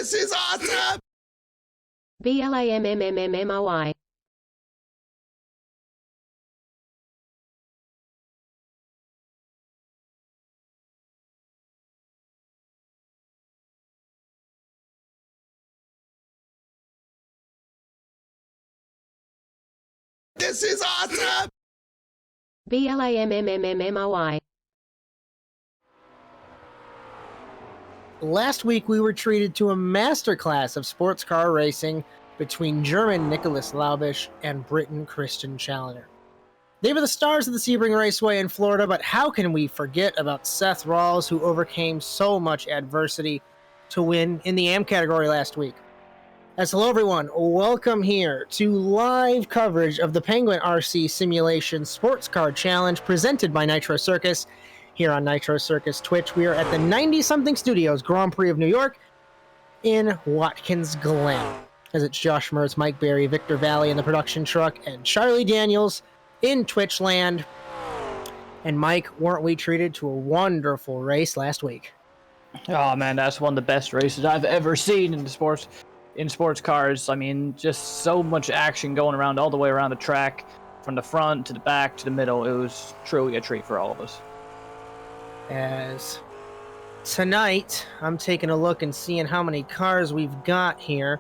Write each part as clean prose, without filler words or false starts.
This is awesome! BLAMMMMMOI. This is awesome! BLAMMMMMOI. Last week, we were treated to a masterclass of sports car racing between German Nicholas Laubisch and Briton Christian Challenger. They were the stars of the Sebring Raceway in Florida, but how can we forget about Seth Rawls, who overcame so much adversity to win in the AM category last week? As hello, everyone. Welcome here to live coverage of the Penguin RC Simulation Sports Car Challenge presented by Nitro Circus. Here on Nitro Circus Twitch, we are at the 90SomethingStudios Grand Prix of New York in Watkins Glen. As it's Josh Mertz, Mike Berry, Victor Vallee in the production truck, and Charley Daniels in Twitch land. And Mike, weren't we treated to a wonderful race last week? Oh man, that's one of the best races I've ever seen in sports cars. I mean, just so much action going around all the way around the track, from the front to the back to the middle. It was truly a treat for all of us. As tonight, I'm taking a look and seeing how many cars we've got here.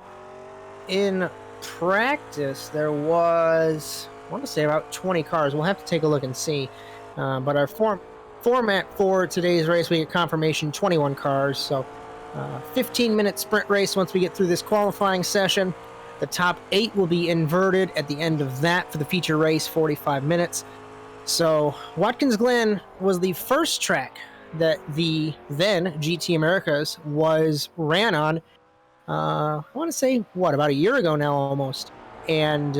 In practice, there was, I want to say, about 20 cars. We'll have to take a look and see. But our format for today's race, we get confirmation 21 cars. So 15-minute sprint race once we get through this qualifying session. The top 8 will be inverted at the end of that for the feature race, 45 minutes. So Watkins Glen was the first track that the then GT Americas was ran on, I want to say, about a year ago now almost. And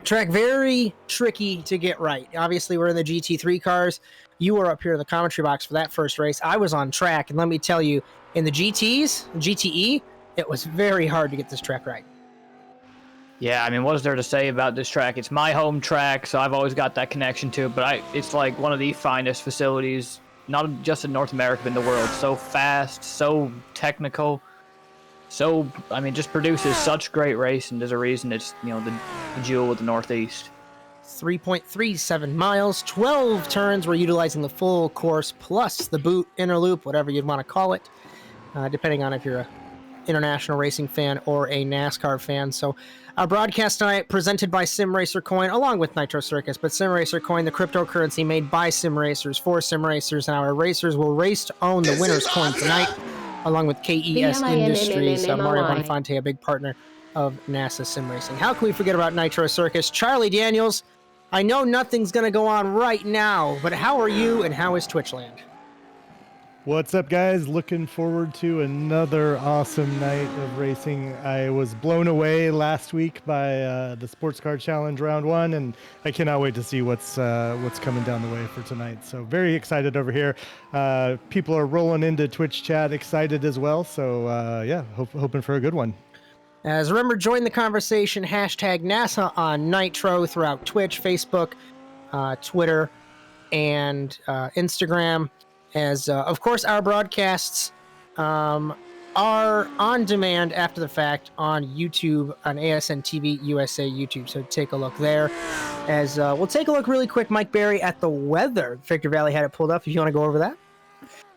track very tricky to get right. Obviously, we're in the GT3 cars. You were up here in the commentary box for that first race. I was on track, and let me tell you, in the GTE, it was very hard to get this track right. Yeah, I mean, what is there to say about this track? It's my home track, so I've always got that connection to it, but it's like one of the finest facilities, not just in North America, but in the world. So fast, so technical, just produces such great race, and there's a reason it's, the jewel of the Northeast. 3.37 miles, 12 turns. We're utilizing the full course plus the boot, inner loop, whatever you'd want to call it, depending on if you're a international racing fan or a NASCAR fan. So our broadcast tonight presented by Sim Racer Coin along with Nitro Circus, but Sim Racer Coin, the cryptocurrency made by sim racers for sim racers, and our racers will race to own the winner's coin tonight along with KES Industries. Mario Bonfante, a big partner of NASA Sim Racing. How can we forget about Nitro Circus? Charley Daniels, I know nothing's going to go on right now, but how are you and how is Twitchland? What's up, guys? Looking forward to another awesome night of racing. I was blown away last week by the Sports Car Challenge Round 1, and I cannot wait to see what's coming down the way for tonight. So very excited over here. People are rolling into Twitch chat, excited as well. So hoping for a good one. As remember, join the conversation, hashtag NASA on Nitro throughout Twitch, Facebook, Twitter, and Instagram. As, of course, our broadcasts are on demand after the fact on YouTube, on ASN TV USA YouTube. So take a look there. As we'll take a look really quick, Mike Berry, at the weather. Victor Vallee had it pulled up. If you want to go over that.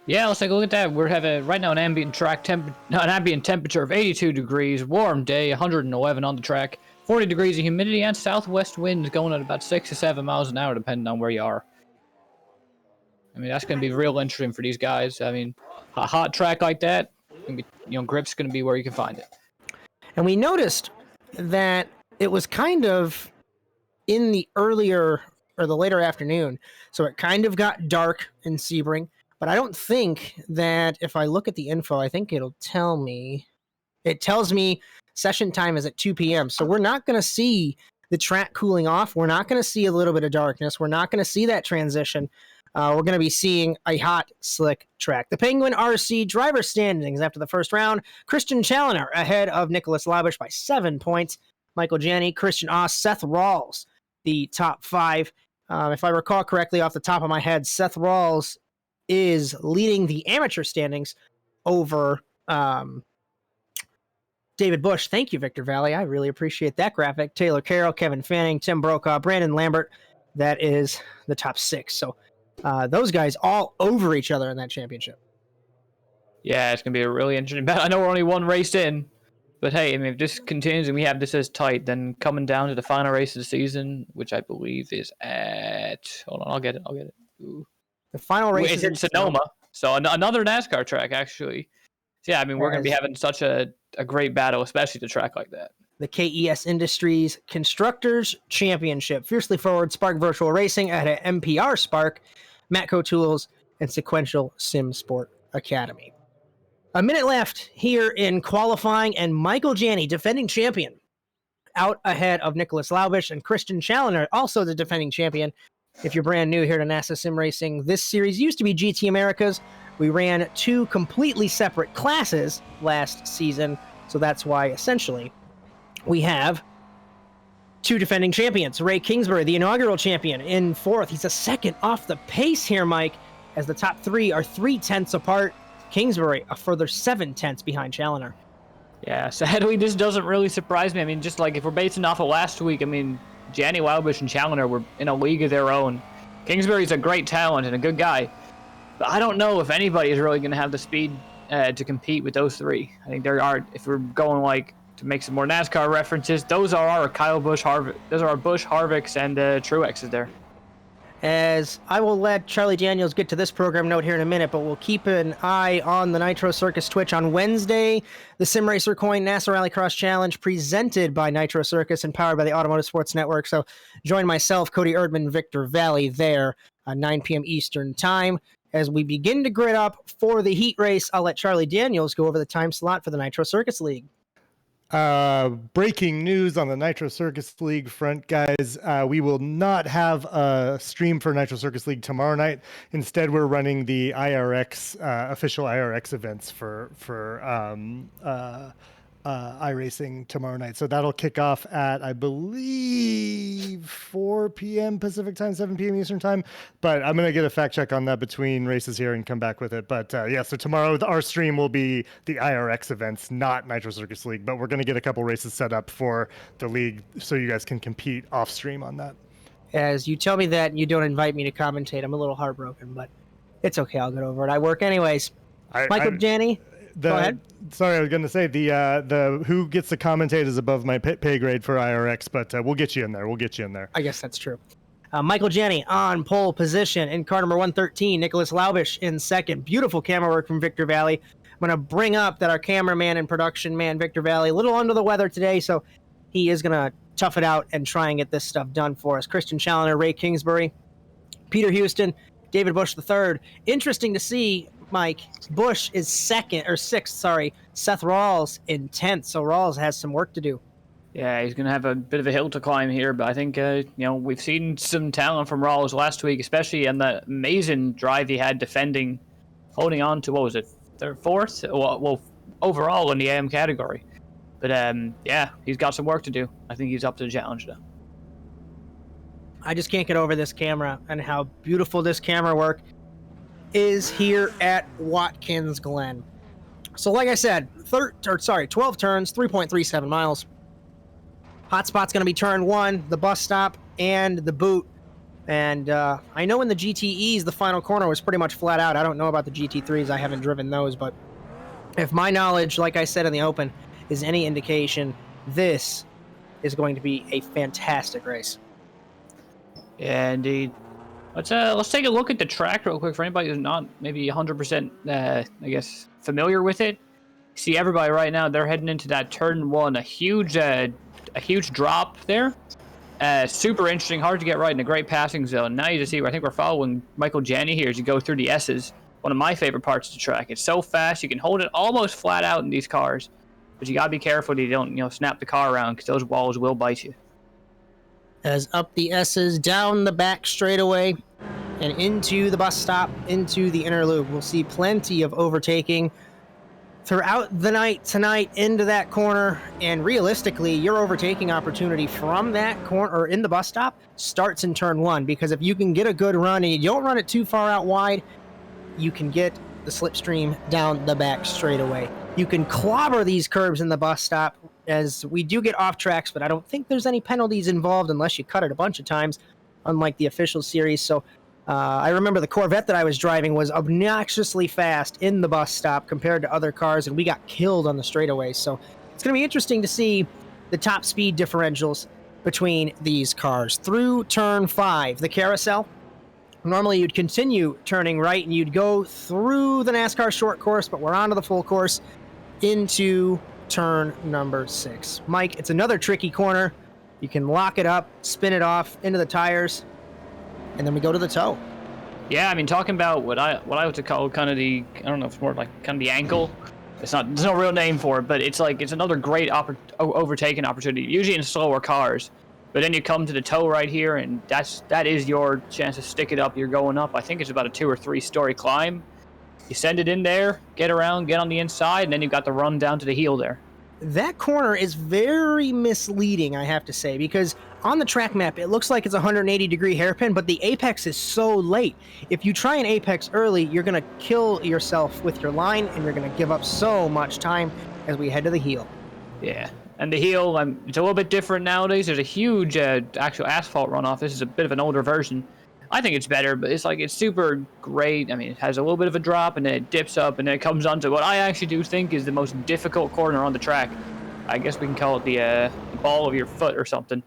Yeah, let's take a look at that. We're having right now an ambient temperature of 82 degrees, warm day, 111 on the track, 40 degrees of humidity, and southwest winds going at about 6 to 7 miles an hour, depending on where you are. I mean, that's going to be real interesting for these guys. I mean, a hot track like that, grip's going to be where you can find it. And we noticed that it was kind of in the earlier or the later afternoon, so it kind of got dark in Sebring. But I don't think that if I look at the info, I think it'll tell me. It tells me session time is at 2 p.m. So we're not going to see the track cooling off. We're not going to see a little bit of darkness. We're not going to see that transition. We're going to be seeing a hot, slick track. The Penguin RC driver standings after the first round. Christian Challenger ahead of Nicholas Laubisch by 7 points. Michael Janney, Christian Oss, Seth Rawls, the top 5. If I recall correctly off the top of my head, Seth Rawls is leading the amateur standings over David Bush. Thank you, Victor Vallee. I really appreciate that graphic. Taylor Carroll, Kevin Fanning, Tim Brokaw, Brandon Lambert. That is the top 6. So those guys all over each other in that championship. Yeah, it's going to be a really interesting battle. I know we're only one race in, but hey, I mean, if this continues and we have this as tight, then coming down to the final race of the season, which I believe is at... Hold on, I'll get it. Ooh. The final race is in Sonoma. So another NASCAR track, actually. So yeah, I mean, we're going to be having such a great battle, especially the track like that. The KES Industries Constructors Championship. Fiercely Forward Spark Virtual Racing at MPR Spark, Matco Tools, and Sequential Sim Sport Academy. A minute left here in qualifying, and Michael Janney, defending champion, out ahead of Nicholas Laubish and Christian Challoner, also the defending champion. If you're brand new here to NASA Sim Racing, this series used to be GT Americas. We ran 2 completely separate classes last season, so that's why, essentially, we have 2 defending champions. Ray Kingsbury, the inaugural champion, in 4th. He's a second off the pace here, Mike, as the top 3 are 3/10 apart. Kingsbury, a further 7/10 behind Challoner. Yeah, sadly, this doesn't really surprise me. I mean, just like if we're basing off of last week, I mean, Janney, Laubish, and Challoner were in a league of their own. Kingsbury's a great talent and a good guy, but I don't know if anybody is really going to have the speed to compete with those 3. I think there are, if we're going like to make some more NASCAR references, those are our Kyle Busch, those are our Busch, Harvicks, and Truexes there. As I will let Charlie Daniels get to this program note here in a minute, but we'll keep an eye on the Nitro Circus Twitch on Wednesday. The Sim Racer Coin NASA Rallycross Challenge presented by Nitro Circus and powered by the Automotive Sports Network. So join myself, Cody Erdman, Victor Vallee there at 9 p.m. Eastern Time. As we begin to grid up for the heat race, I'll let Charlie Daniels go over the time slot for the Nitro Circus League. Breaking news on the Nitro Circus League front, guys. We will not have a stream for Nitro Circus League tomorrow night. Instead, we're running the IRX official IRX events for iRacing tomorrow night. So that'll kick off at, I believe, 4 p.m. Pacific time, 7 p.m. Eastern time. But I'm going to get a fact check on that between races here and come back with it. But yeah, so tomorrow our stream will be the IRX events, not Nitro Circus League. But we're going to get a couple races set up for the league so you guys can compete off stream on that. As you tell me that and you don't invite me to commentate, I'm a little heartbroken, but it's okay. I'll get over it. I work anyways. Michael Janney. Go ahead. Sorry, I was going to say the who gets to commentate is above my pay grade for IRX, but we'll get you in there. I guess that's true. Michael Janney on pole position in car number 113. Nicholas Laubish in second. Beautiful camera work from Victor Vallee. I'm going to bring up that our cameraman and production man, Victor Vallee, a little under the weather today, so he is going to tough it out and try and get this stuff done for us. Christian Challoner, Ray Kingsbury, Peter Houston, David Bush III. Interesting to see, Mike, Bush is sixth. Seth Rawls in 10th. So Rawls has some work to do. Yeah, he's going to have a bit of a hill to climb here, but I think, we've seen some talent from Rawls last week, especially in the amazing drive he had defending, holding on to, what was it, fourth? Well, overall in the AM category. But, yeah, he's got some work to do. I think he's up to the challenge now. I just can't get over this camera and how beautiful this camera work is here at Watkins Glen. So like I said, 12 turns, 3.37 miles. Hotspot's going to be turn 1, the bus stop, and the boot. And I know in the GTEs, the final corner was pretty much flat out. I don't know about the GT3s. I haven't driven those. But if my knowledge, like I said in the open, is any indication, this is going to be a fantastic race. Yeah, indeed. Let's take a look at the track real quick for anybody who's not maybe 100%, familiar with it. See everybody right now, they're heading into that turn 1, a huge drop there. Super interesting, hard to get right in a great passing zone. Now you just see, I think we're following Michael Janney here as you go through the S's. One of my favorite parts of the track. It's so fast, you can hold it almost flat out in these cars. But you gotta be careful that you don't, snap the car around because those walls will bite you. As up the S's, down the back straightaway, and into the bus stop, into the inner loop. We'll see plenty of overtaking throughout the night tonight into that corner, and realistically, your overtaking opportunity from that corner, or in the bus stop, starts in turn 1, because if you can get a good run and you don't run it too far out wide, you can get the slipstream down the back straightaway. You can clobber these curbs in the bus stop, as we do get off tracks, but I don't think there's any penalties involved unless you cut it a bunch of times, unlike the official series. So I remember the Corvette that I was driving was obnoxiously fast in the bus stop compared to other cars, and we got killed on the straightaway. So it's going to be interesting to see the top speed differentials between these cars. Through turn 5, the carousel, normally you'd continue turning right and you'd go through the NASCAR short course, but we're onto the full course into turn number 6. Mike, it's another tricky corner. You can lock it up, spin it off into the tires, and then we go to the toe. Yeah, I mean, talking about what I would call kind of the, I don't know if it's more like kind of the ankle. There's no real name for it, but it's another great overtaking opportunity, usually in slower cars. But then you come to the toe right here, and that is your chance to stick it up. You're going up. I think it's about a 2 or 3 story climb. You send it in there, get around, get on the inside, and then you've got the run down to the heel there. That corner is very misleading, I have to say, because on the track map, it looks like it's a 180-degree hairpin, but the apex is so late. If you try an apex early, you're going to kill yourself with your line, and you're going to give up so much time as we head to the heel. Yeah, and the heel, it's a little bit different nowadays. There's a huge actual asphalt runoff. This is a bit of an older version. I think it's better, but it's super great. I mean, it has a little bit of a drop, and then it dips up, and then it comes onto what I actually do think is the most difficult corner on the track. I guess we can call it the ball of your foot or something.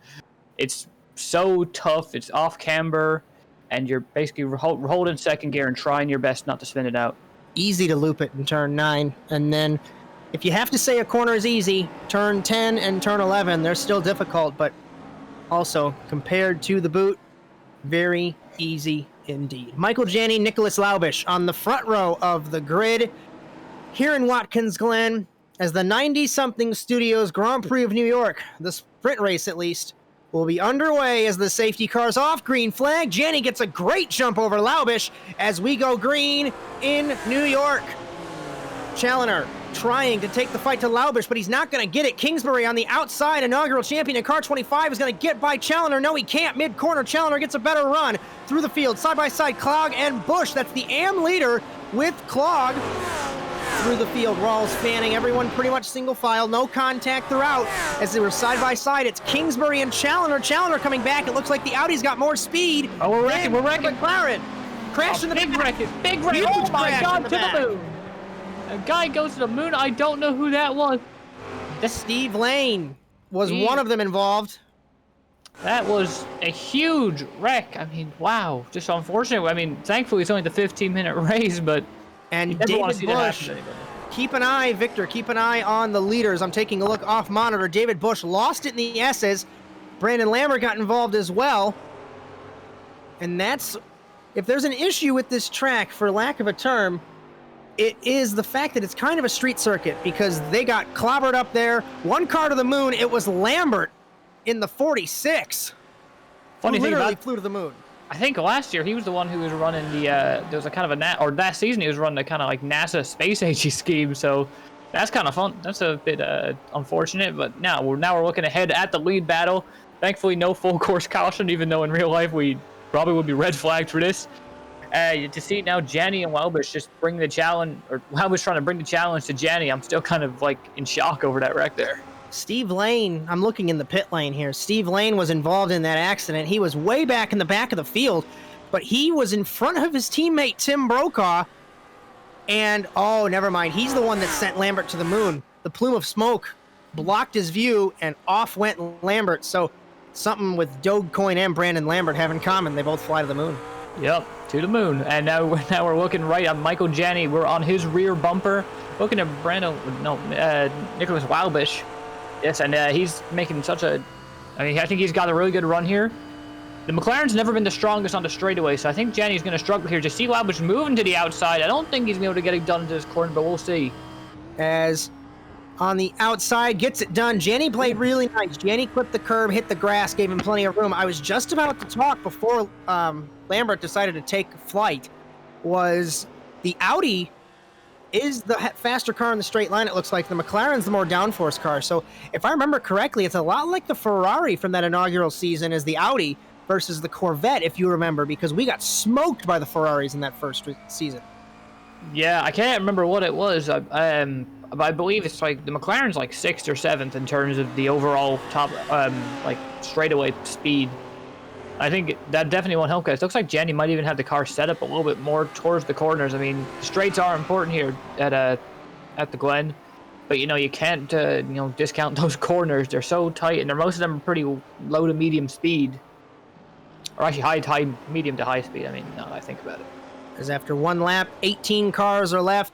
It's so tough. It's off camber, and you're basically holding second gear and trying your best not to spin it out. Easy to loop it in turn 9, and then if you have to say a corner is easy, turn 10 and turn 11, they're still difficult, but also compared to the boot, very easy indeed. Michael Janney, Nicholas Laubish on the front row of the grid here in Watkins Glen as the 90SomethingStudios Grand Prix of New York, the sprint race at least, will be underway as the safety car's off. Green flag. Janney gets a great jump over Laubish as we go green in New York. Challoner trying to take the fight to Laubish, but he's not going to get it. Kingsbury on the outside, inaugural champion in car 25, is going to get by Challoner. No, he can't. Mid-corner, Challoner gets a better run through the field. Side-by-side, Clog and Busch. That's the AM leader with Clog through the field. Rawls fanning everyone pretty much single file. No contact throughout as they were side-by-side. It's Kingsbury and Challoner. Challoner coming back. It looks like the Audi's got more speed. Oh, we're wrecking. McLaren. Crash in the big back. Big wreck. Huge Oh, my crash God, in the to back. the moon. A guy goes to the moon. I don't know who that was. Steve Lane was one of them involved. That was a huge wreck. I mean, wow. Just unfortunate. I mean, thankfully it's only the 15-minute race, but and you never want to David see that Busch. happen to anybody. Keep an eye, Victor. Keep an eye on the leaders. I'm taking a look off monitor. David Busch lost it in the S's. Brandon Lambert got involved as well. And that's, if there's an issue with this track, for lack of a term, it is the fact that it's kind of a street circuit because they got clobbered up there. One car to the moon. It was Lambert in the 46. Funny who thing literally about, flew to the moon. I think last year he was the one who was running the, there was a kind of a, or last season he was running the kind of like NASA space age scheme. So that's kind of fun. That's a bit unfortunate, but now we're looking ahead at the lead battle. Thankfully, no full course caution, even though in real life we probably would be red flagged for this. To see now Janney and Laubish just bring the challenge, or Laubish trying to bring the challenge to Janney, I'm still kind of like in shock over that wreck there. Steve Lane, I'm looking in the pit lane here. Steve Lane was involved in that accident. He was way back in the back of the field, but he was in front of his teammate Tim Brokaw. And, oh, never mind. He's the one that sent Lambert to the moon. The plume of smoke blocked his view, and off went Lambert. So something with Dogecoin and Brandon Lambert have in common. They both fly to the moon. Yep, to the moon. And now we're looking right on Michael Janney. We're on his rear bumper, looking at Nicholas Laubish. Yes, and he's making such a, I mean, I think he's got a really good run here. The McLaren's never been the strongest on the straightaway, so I think Janney's going to struggle here. To see Laubish moving to the outside, I don't think he's going to be able to get it done into this corner, but we'll see. As on the outside, gets it done. Janney played really nice. Janney clipped the curb, hit the grass, gave him plenty of room. I was just about to talk before Lambert decided to take flight. Was the Audi is the faster car in the straight line, it looks like. The McLaren's the more downforce car. So if I remember correctly, it's a lot like the Ferrari from that inaugural season as the Audi versus the Corvette, if you remember, because we got smoked by the Ferraris in that first season. Yeah, I can't remember what it was. I I believe it's like the McLaren's like 6th or 7th in terms of the overall top, like straightaway speed. I think that definitely won't help, guys. Looks like Jenny might even have the car set up a little bit more towards the corners. I mean, straights are important here at the Glen, but you can't discount those corners. They're so tight, and most of them are pretty low to medium speed, or actually medium to high speed. I mean, now that I think about it. As after one lap, 18 cars are left.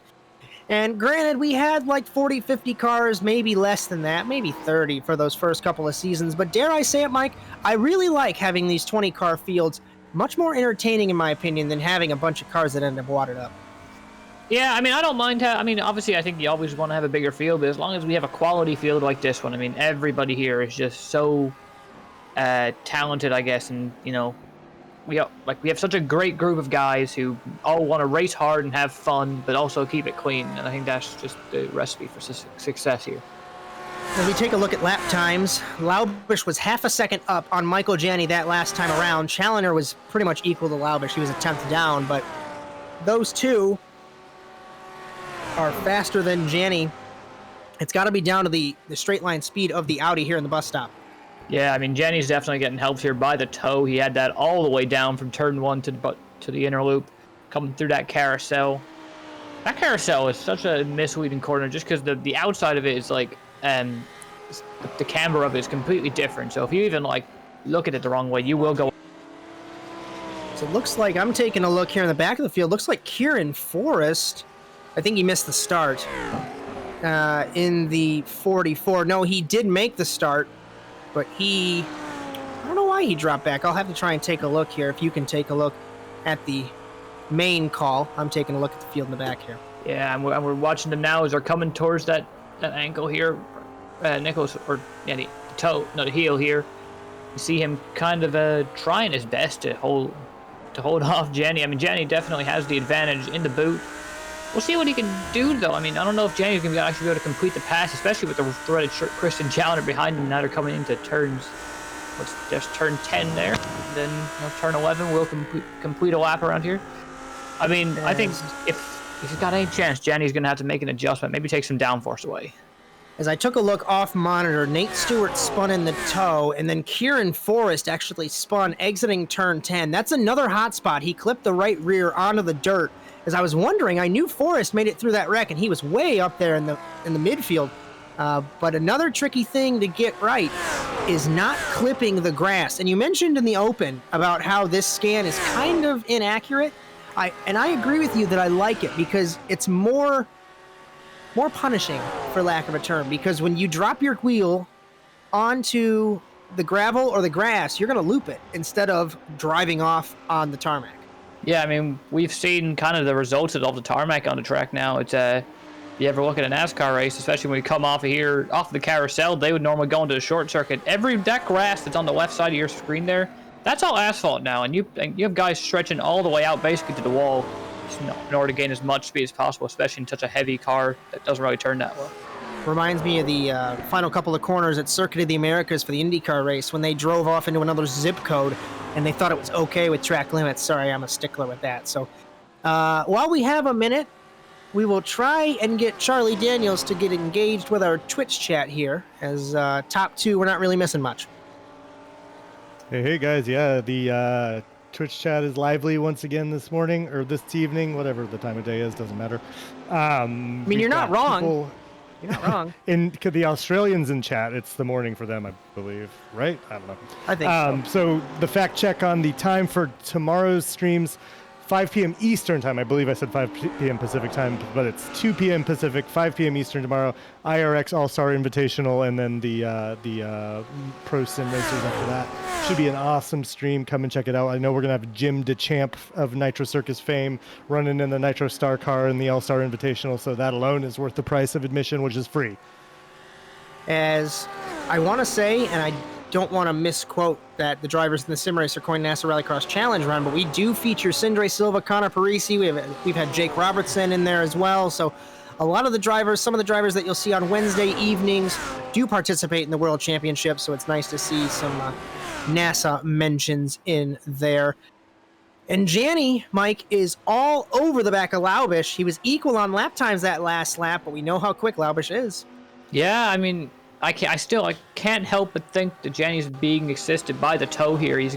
And granted, we had like 40, 50 cars, maybe less than that, maybe 30 for those first couple of seasons. But dare I say it, Mike, I really like having these 20-car fields. Much more entertaining, in my opinion, than having a bunch of cars that end up watered up. Yeah, I mean, I don't mind. I mean, obviously, I think you always want to have a bigger field, but as long as we have a quality field like this one, I mean, everybody here is just so talented, I guess, and we have such a great group of guys who all want to race hard and have fun, but also keep it clean. And I think that's just the recipe for success here. As we take a look at lap times, Laubish was half a second up on Michael Janney that last time around. Challenger was pretty much equal to Laubish. He was a 10th down, but those two are faster than Janney. It's got to be down to the straight line speed of the Audi here in the bus stop. Yeah, I mean, Jenny's definitely getting helped here by the toe. He had that all the way down from turn 1 to the inner loop, coming through that carousel. That carousel is such a misleading corner just because the outside of it is like, the camber of it is completely different. So if you even look at it the wrong way, you will go. So it looks like, I'm taking a look here in the back of the field, looks like Kieran Forrest, I think he missed the start in the 44. No, he did make the start. But I don't know why he dropped back. I'll have to try and take a look here. If you can take a look at the main call. I'm taking a look at the field in the back here. Yeah, and we're watching them now as they're coming towards that ankle here. Nicholas, the heel here. You see him kind of trying his best to hold off Jenny. I mean, Jenny definitely has the advantage in the boot. We'll see what he can do, though. I mean, I don't know if Jenny's going to actually be able to complete the pass, especially with the threaded Christian Challenger behind him. Now they're coming into turns. There's turn 10 there. Then turn 11 will complete a lap around here. I mean, I think if he's got any chance, Jenny's going to have to make an adjustment. Maybe take some downforce away. As I took a look off monitor, Nate Stewart spun in the toe, and then Kieran Forrest actually spun exiting turn 10. That's another hot spot. He clipped the right rear onto the dirt. As I was wondering, I knew Forrest made it through that wreck, and he was way up there in the midfield. But another tricky thing to get right is not clipping the grass. And you mentioned in the open about how this scan is kind of inaccurate. I agree with you that I like it because it's more punishing, for lack of a term. Because when you drop your wheel onto the gravel or the grass, you're going to loop it instead of driving off on the tarmac. Yeah, I mean, we've seen kind of the results of all the tarmac on the track now. It's you ever look at a NASCAR race, especially when you come off of the carousel, they would normally go into a short circuit. That grass that's on the left side of your screen there, that's all asphalt now, and you have guys stretching all the way out basically to the wall in order to gain as much speed as possible, especially in such a heavy car that doesn't really turn that well. Reminds me of the final couple of corners at Circuit of the Americas for the IndyCar race when they drove off into another zip code and they thought it was okay with track limits. Sorry, I'm a stickler with that. So while we have a minute, we will try and get Charley Daniels to get engaged with our Twitch chat here. As top two, we're not really missing much. Hey guys, yeah, the Twitch chat is lively once again this morning, or this evening, whatever the time of day is, doesn't matter. I mean, you're not wrong. You're not wrong. The Australians in chat, it's the morning for them, I believe, right? I don't know. I think so. The fact check on the time for tomorrow's streams, 5 p.m. Eastern time. I believe I said 5 p.m. Pacific time, but it's 2 p.m. Pacific, 5 p.m. Eastern tomorrow. IRX All-Star Invitational, and then the Pro Sim racers after that. Should be an awesome stream. Come and check it out. I know we're going to have Jim DeChamp of Nitro Circus fame running in the Nitro Star car in the All-Star Invitational, so that alone is worth the price of admission, which is free. As I want to say, and I don't want to misquote that the drivers in the sim race are coined NASA Rallycross Challenge Run, but we do feature Sindre Silva, Connor Parisi. We've had Jake Robertson in there as well. So a lot of the drivers, some of the drivers that you'll see on Wednesday evenings do participate in the World Championship. So it's nice to see some NASA mentions in there. And Janny, Mike, is all over the back of Laubish. He was equal on lap times that last lap, but we know how quick Laubish is. Yeah, I mean, I can't help but think that Janny's being assisted by the toe here. He's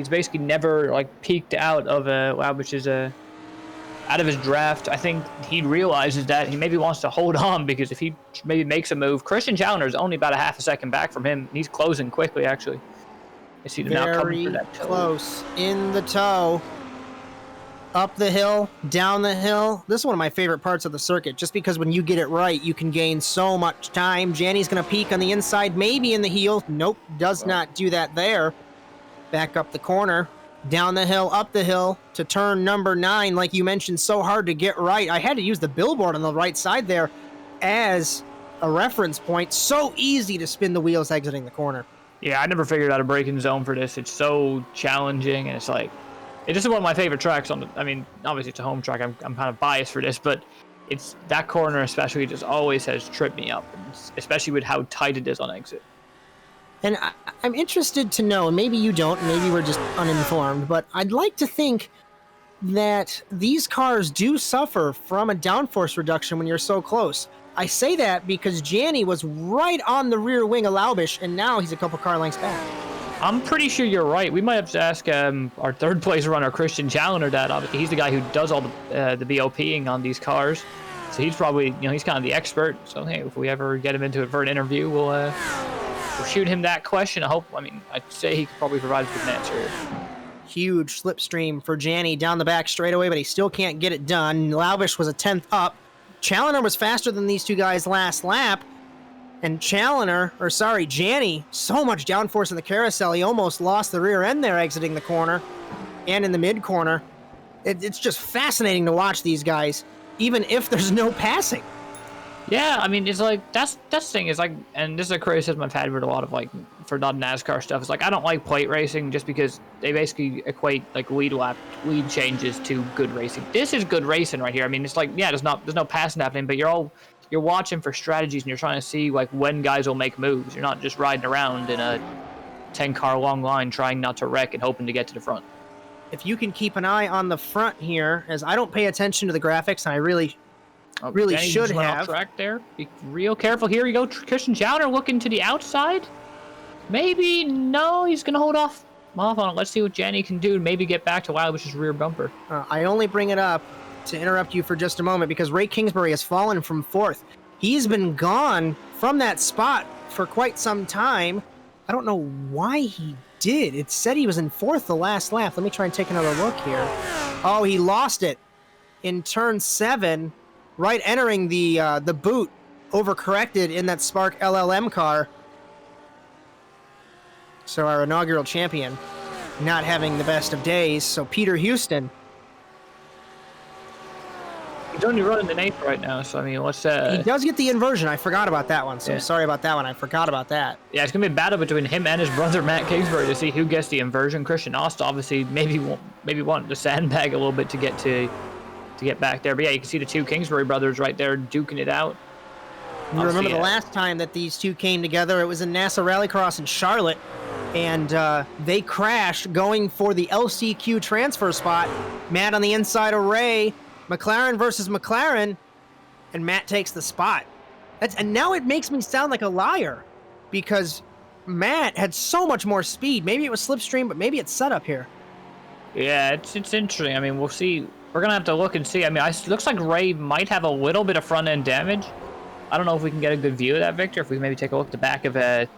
basically never like peaked out of Laubish's out of his draft. I think he realizes that he maybe wants to hold on, because if he maybe makes a move, Christian Challoner is only about a half a second back from him. He's closing quickly, actually. I see them now coming for that toe. Close in the toe. Up the hill, down the hill. This is one of my favorite parts of the circuit, just because when you get it right, you can gain so much time. Janny's going to peak on the inside, maybe in the heel. Nope, does not do that there. Back up the corner. Down the hill, up the hill to turn number 9. Like you mentioned, so hard to get right. I had to use the billboard on the right side there as a reference point. So easy to spin the wheels exiting the corner. Yeah, I never figured out a braking zone for this. It's so challenging, and it's like, this is one of my favorite tracks on the, I mean, obviously it's a home track. I'm kind of biased for this, but it's that corner especially just always has tripped me up, especially with how tight it is on exit. And I'm interested to know, and maybe you don't, maybe we're just uninformed, but I'd like to think that these cars do suffer from a downforce reduction when you're so close. I say that because Janny was right on the rear wing of Laubish, and now he's a couple car lengths back. I'm pretty sure you're right. We might have to ask our third place runner, Christian Challoner, that. Obviously, he's the guy who does all the BOPing on these cars. So he's probably, he's kind of the expert. So, hey, if we ever get him into it for an interview, we'll shoot him that question. I'd say he could probably provide us with an answer here. Huge slipstream for Janny down the back straightaway, but he still can't get it done. Laubish was a 10th up. Challoner was faster than these two guys last lap. And Janny, so much downforce in the carousel, he almost lost the rear end there exiting the corner and in the mid corner. It's just fascinating to watch these guys, even if there's no passing. Yeah, I mean, it's like, that's the thing, is like, and this is a criticism I've had with a lot of, like, for non-NASCAR stuff. It's like, I don't like plate racing just because they basically equate, like, lead changes to good racing. This is good racing right here. I mean, it's like, yeah, there's no passing happening, but you're watching for strategies, and you're trying to see, like, when guys will make moves. You're not just riding around in a 10-car long line trying not to wreck and hoping to get to the front. If you can keep an eye on the front here, as I don't pay attention to the graphics, and I really should have. Off track there. Be real careful. Here you go. Christian Challoner looking to the outside. Maybe, no, he's going to hold off on it. Let's see what Janny can do. Maybe get back to Laubish's rear bumper. I only bring it up to interrupt you for just a moment because Ray Kingsbury has fallen from 4th. He's been gone from that spot for quite some time. I don't know why he did. It said he was in 4th the last lap. Let me try and take another look here. Oh, he lost it in turn 7, right entering the boot, overcorrected in that Spark LLM car. So our inaugural champion not having the best of days. So Peter Houston. He's only running the 8th right now, so I mean, let's... He does get the inversion. I forgot about that one, so sorry about that one. I forgot about that. Yeah, it's going to be a battle between him and his brother, Matt Kingsbury, to see who gets the inversion. Christian Ost obviously maybe wanted to sandbag a little bit to get back there. But yeah, you can see the two Kingsbury brothers right there duking it out. You remember the last time that these two came together, it was in NASA Rallycross in Charlotte, and they crashed going for the LCQ transfer spot. Matt on the inside of Ray, McLaren versus McLaren, and Matt takes the spot. And now it makes me sound like a liar because Matt had so much more speed. Maybe it was slipstream, but maybe it's set up here. Yeah, it's interesting. I mean, we'll see. We're going to have to look and see. I mean, it looks like Ray might have a little bit of front-end damage. I don't know if we can get a good view of that, Victor, if we maybe take a look at the back of it.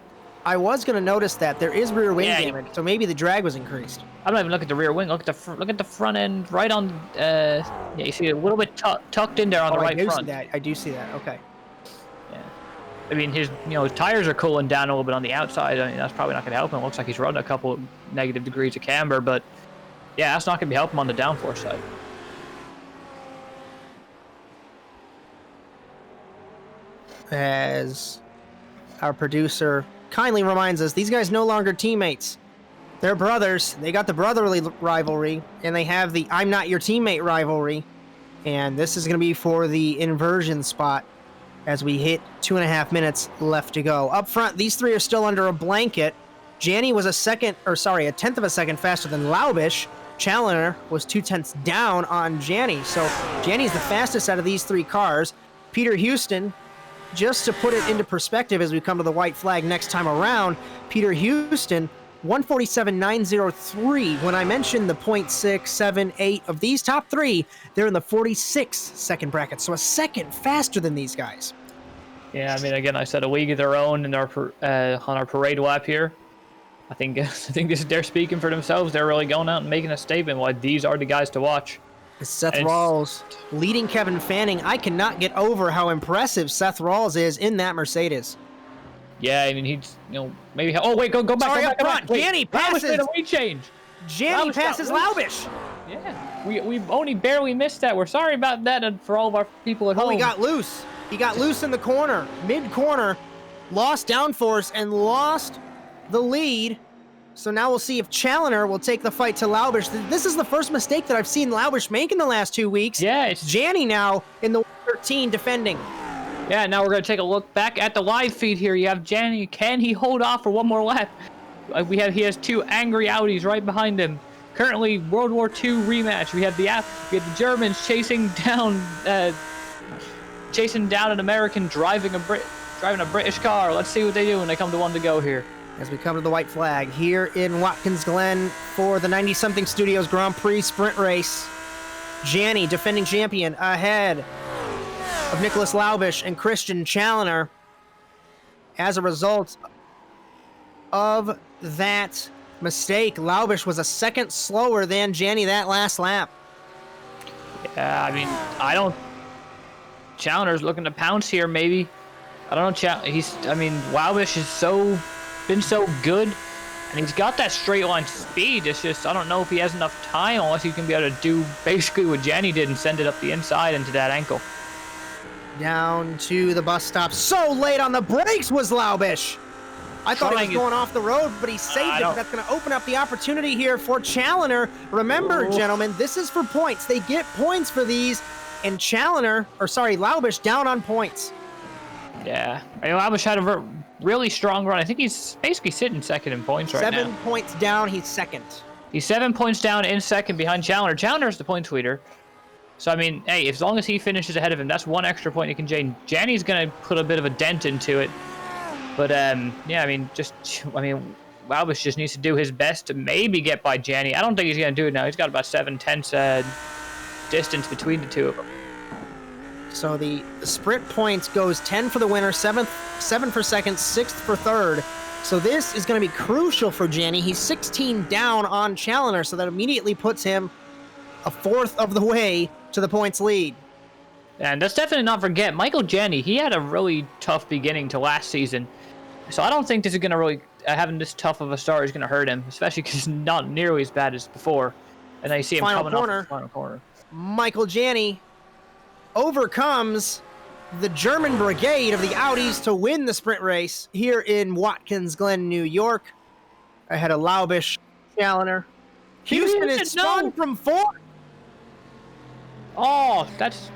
I was going to notice that there is rear wing damage, so maybe the drag was increased. I don't even look at the rear wing. Look at the front end, right on. Yeah, you see a little bit tucked in there on the right front. I do see that. Okay. Yeah. I mean, his tires are cooling down a little bit on the outside. I mean, that's probably not going to help him. It looks like he's running a couple negative degrees of camber, but yeah, that's not going to be helping him on the downforce side. As our producer kindly reminds us, these guys no longer teammates. They're brothers. They got the brotherly rivalry, and they have the I'm not your teammate rivalry. And this is going to be for the inversion spot as we hit 2.5 minutes left to go. Up front, these three are still under a blanket. Janny was a 10th of a second faster than Laubish. Challenger was 2/10 down on Janny. So Janny's the fastest out of these 3 cars. Peter Houston, just to put it into perspective as we come to the white flag next time around, Peter Houston, 147.903. When I mentioned the 0.6, 7, 8 of these top 3, they're in the 46-second bracket. So a second faster than these guys. Yeah, I mean, again, I said a league of their own in our on our parade lap here. I think they're speaking for themselves. They're really going out and making a statement why these are the guys to watch. Seth Rawls leading Kevin Fanning. I cannot get over how impressive Seth Rawls is in that Mercedes. Yeah, I mean, he's, maybe... Oh, wait, go back, Sorry, go up back, front. Janny passes. Made a lead change. Janny passes Laubish. Yeah, we only barely missed that. We're sorry about that for all of our people at home. Oh, he got loose. He got loose in the corner, mid-corner, lost downforce, and lost the lead. So now we'll see if Challenger will take the fight to Laubish. This is the first mistake that I've seen Laubish make in the last 2 weeks. Yeah, it's Janny now in the 13 defending. Yeah, now we're going to take a look back at the live feed here. You have Janny. Can he hold off for one more lap? He has 2 angry Audis right behind him. Currently, World War II rematch. We have the Germans chasing down an American driving a British car. Let's see what they do when they come to one to go here. As we come to the white flag here in Watkins Glen for the 90SomethingStudios Grand Prix sprint race. Janny, defending champion, ahead of Nicholas Laubish and Christian Challenger. As a result of that mistake, Laubish was a second slower than Janny that last lap. Yeah, I mean, Challenger's looking to pounce here, maybe. I don't know. Laubish has been so good, and he's got that straight line speed. It's just, I don't know if he has enough time unless he can be able to do basically what Janny did and send it up the inside into that ankle. Down to the bus stop. So late on the brakes was Laubish. I thought he was going off the road, but he saved it. That's going to open up the opportunity here for Challenger. Remember, gentlemen, this is for points. They get points for these, and Laubish down on points. Yeah, Laubish had a really strong run. I think he's basically sitting second in points right now. 7 points down, he's second. He's 7 points down in second behind Challenger. Challenger's the points leader. So, I mean, hey, as long as he finishes ahead of him, that's 1 extra point he can gain. Janny's going to put a bit of a dent into it. But, yeah, Laubish just needs to do his best to maybe get by Janny. I don't think he's going to do it now. He's got about 7/10 distance between the two of them. So the sprint points goes 10 for the winner, 7 for second, 6th for third. So this is going to be crucial for Janny. He's 16 down on Challenger, so that immediately puts him a 1/4 of the way to the points lead. And let's definitely not forget, Michael Janny, he had a really tough beginning to last season. So I don't think this is going to really, having this tough of a start is going to hurt him, especially because it's not nearly as bad as before. And I see him coming off the final corner. Michael Janny overcomes the German brigade of the Audis to win the sprint race here in Watkins Glen, New York. Ahead of Laubish, Challenger. Houston is spun from 4th. Oh, that's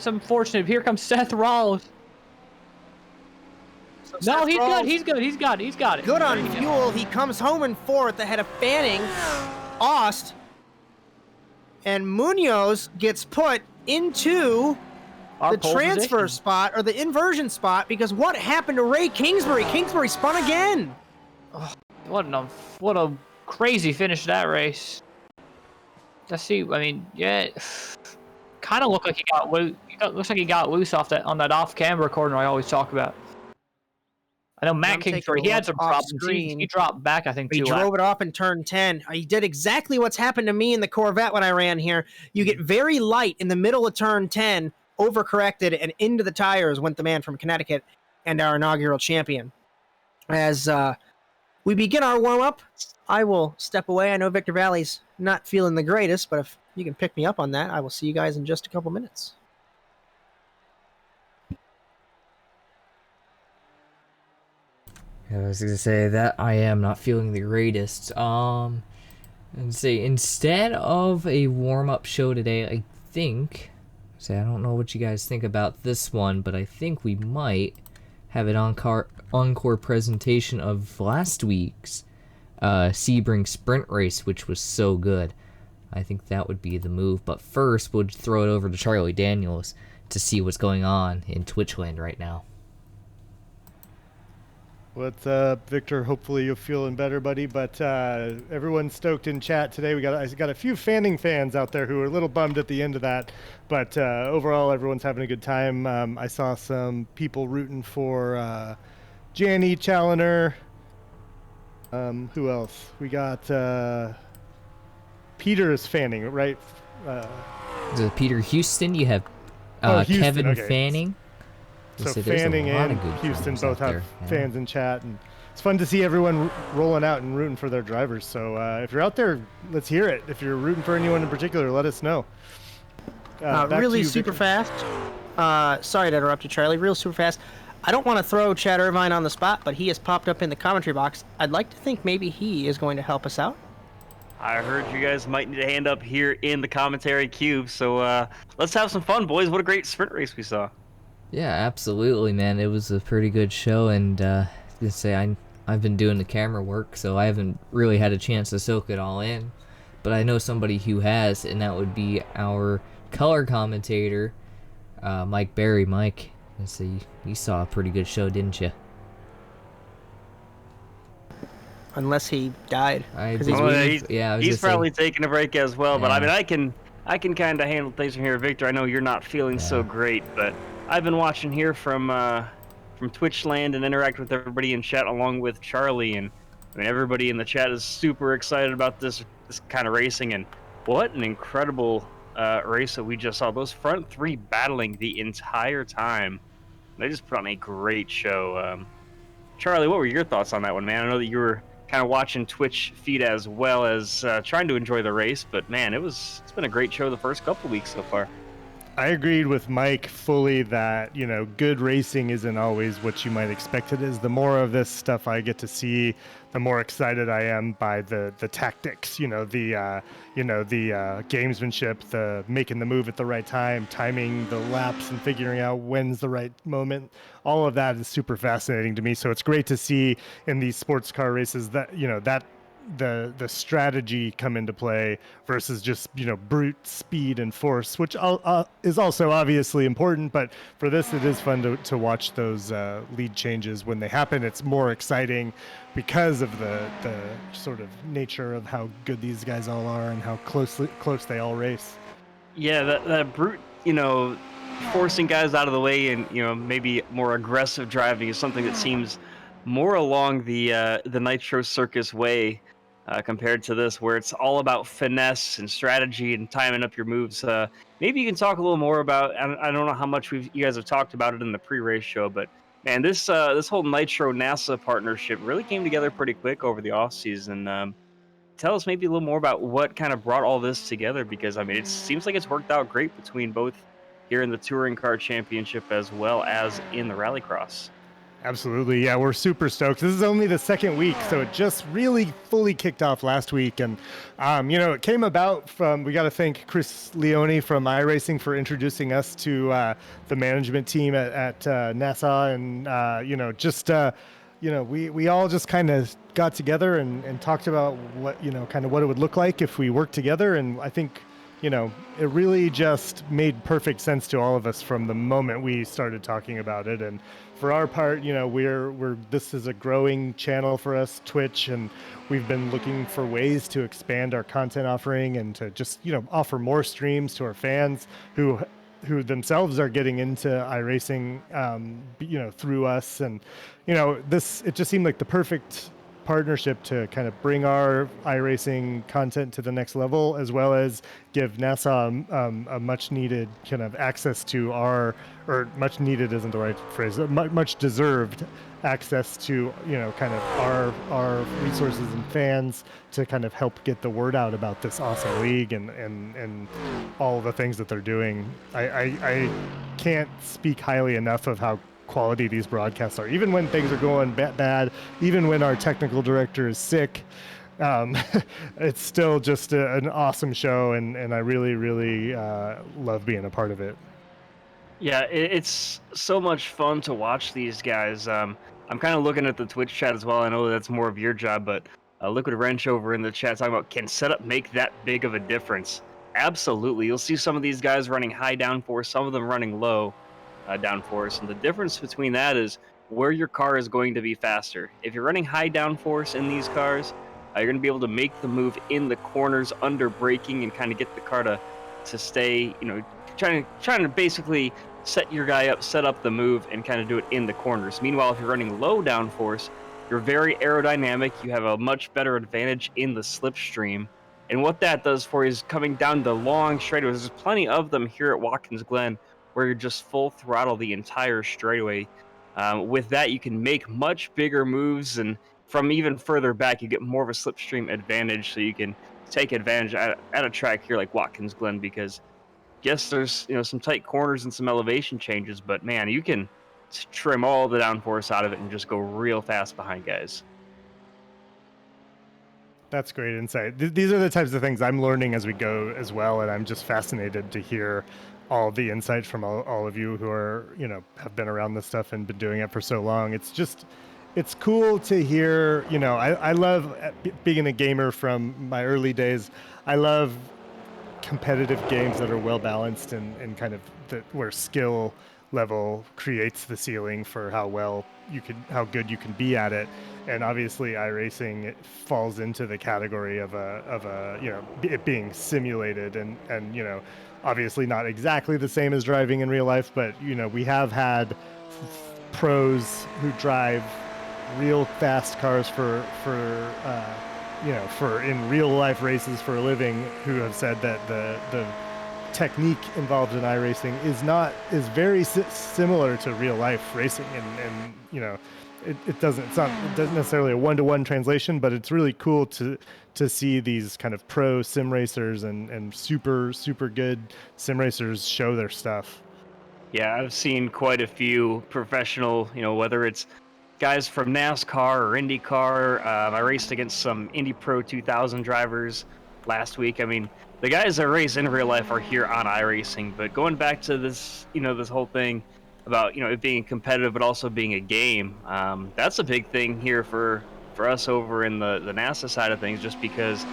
unfortunate. Here comes Seth Rawls. No, he's good. He's got it. Good on fuel. He comes home in 4th ahead of Fanning, Ost, and Munoz gets put into the transfer spot or the inversion spot because what happened to Ray Kingsbury? Kingsbury spun again. Oh, what a crazy finish to that race. Let's see. I mean, yeah, kind of looked like he got loose. Looks like he got loose on that off-camera corner I always talk about. I know Matt Kingsbury, he had some problems. He dropped back, I think, He drove it off in turn 10. He did exactly what's happened to me in the Corvette when I ran here. You get very light in the middle of turn 10, overcorrected, and into the tires went the man from Connecticut and our inaugural champion. As we begin our warm-up, I will step away. I know Victor Vallee's not feeling the greatest, but if you can pick me up on that, I will see you guys in just a couple minutes. I was gonna say that I am not feeling the greatest. And say instead of a warm-up show today, I think. Say I don't know what you guys think about this one, but I think we might have an encore presentation of last week's Sebring sprint race, which was so good. I think that would be the move. But first, we'll throw it over to Charley Daniels to see what's going on in Twitchland right now. What's up, Victor? Hopefully you're feeling better, buddy. But everyone's stoked in chat today. I got a few Fanning fans out there who are a little bummed at the end of that. But overall, everyone's having a good time. I saw some people rooting for Janny Challoner. Who else? We got Peter is Fanning, right? Is it Peter Houston? You have Houston, Kevin okay. Fanning. So So there's a Fanning lot and of good Houston drivers both out have there. fans in chat, and it's fun to see everyone rolling out and rooting for their drivers. So if you're out there, let's hear it. If you're rooting for anyone in particular, let us know. Back to Really you, super Victor. fast. Sorry to interrupt you, Charlie. Real super fast. I don't want to throw Chad Irvine on the spot, but he has popped up in the commentary box. I'd like to think maybe he is going to help us out. I heard you guys might need a hand up here in the commentary cube, so let's have some fun, boys. What a great sprint race we saw. Yeah, absolutely, man. It was a pretty good show, and I've been doing the camera work, so I haven't really had a chance to soak it all in. But I know somebody who has, and that would be our color commentator, Mike Berry. Mike, so you saw a pretty good show, didn't you? Unless he died. 'Cause He's probably taking a break as well. But I Yeah. mean, I can kind of handle things from here, Victor. I know you're not feeling so great, but I've been watching here from Twitchland and interact with everybody in chat along with Charlie, and I mean everybody in the chat is super excited about this kind of racing, and what an incredible race that we just saw. Those front three battling the entire time. They just put on a great show. Charlie, what were your thoughts on that one, man? I know that you were kind of watching Twitch feed as well as trying to enjoy the race, but man, it's been a great show the first couple weeks so far. I agreed with Mike fully that, good racing isn't always what you might expect it is. The more of this stuff I get to see, the more excited I am by the tactics, the gamesmanship, the making the move at the right time, timing the laps and figuring out when's the right moment. All of that is super fascinating to me. So it's great to see in these sports car races that, that the strategy come into play versus just brute speed and force, which is also obviously important, but for this it is fun to watch those lead changes when they happen. It's more exciting because of the sort of nature of how good these guys all are and how close they all race. Yeah, that brute, forcing guys out of the way and maybe more aggressive driving is something that seems more along the Nitro Circus way. Compared to this, where it's all about finesse and strategy and timing up your moves. Maybe you can talk a little more about. I don't know how much you guys have talked about it in the pre-race show, but man, this whole Nitro NASA partnership really came together pretty quick over the off season. Tell us maybe a little more about what kind of brought all this together, because I mean, it seems like it's worked out great between both here in the Touring Car Championship as well as in the Rallycross. Absolutely. Yeah, we're super stoked. This is only the second week, so it just really fully kicked off last week. And, it came about from, we got to thank Chris Leone from iRacing for introducing us to the management team at NASA. And, we all just kind of got together and talked about what, kind of what it would look like if we worked together. And I think, it really just made perfect sense to all of us from the moment we started talking about it. And for our part, this is a growing channel for us, Twitch, and we've been looking for ways to expand our content offering and to just, offer more streams to our fans who themselves are getting into iRacing, through us. And, it just seemed like the perfect partnership to kind of bring our iRacing content to the next level, as well as give NASA a much needed kind of access to or much needed isn't the right phrase, much deserved access to, kind of our resources and fans to kind of help get the word out about this awesome league and all the things that they're doing. I can't speak highly enough of how quality these broadcasts are, even when things are going bad, even when our technical director is sick. It's still just an awesome show, and I really love being a part of it. Yeah, it's so much fun to watch these guys. I'm kind of looking at the Twitch chat as well. I know that's more of your job, but Liquid Wrench over in the chat talking about, can setup make that big of a difference? Absolutely. You'll see some of these guys running high downforce, some of them running low downforce, and the difference between that is where your car is going to be faster. If you're running high downforce in these cars, you're going to be able to make the move in the corners under braking and kind of get the car to stay, trying to basically set your guy up, set up the move, and kind of do it in the corners. Meanwhile, if you're running low downforce, you're very aerodynamic. You have a much better advantage in the slipstream. And what that does for you is coming down the long straightaways. There's plenty of them here at Watkins Glen where you're just full throttle the entire straightaway. With that, you can make much bigger moves, and from even further back, you get more of a slipstream advantage, so you can take advantage at a track here like Watkins Glen, because yes, there's some tight corners and some elevation changes, but man, you can trim all the downforce out of it and just go real fast behind guys. That's great insight. These are the types of things I'm learning as we go as well, and I'm just fascinated to hear all the insights from all of you who are, have been around this stuff and been doing it for so long. It's cool to hear, I love being a gamer from my early days. I love competitive games that are well balanced and kind of where skill level creates the ceiling for how good you can be at it. And obviously iRacing, it falls into the category of it being simulated and obviously not exactly the same as driving in real life, but we have had pros who drive real fast cars for in real life races for a living, who have said that the technique involved in iRacing is very similar to real life racing, and it doesn't necessarily a one-to-one translation, but it's really cool to see these kind of pro sim racers and super good sim racers show their stuff. Yeah, I've seen quite a few professional, whether it's guys from NASCAR or IndyCar. I raced against some Indy Pro 2000 drivers last week. I mean, the guys that race in real life are here on iRacing, but going back to this, this whole thing about, it being competitive, but also being a game. That's a big thing here for us over in the NASA side of things, just because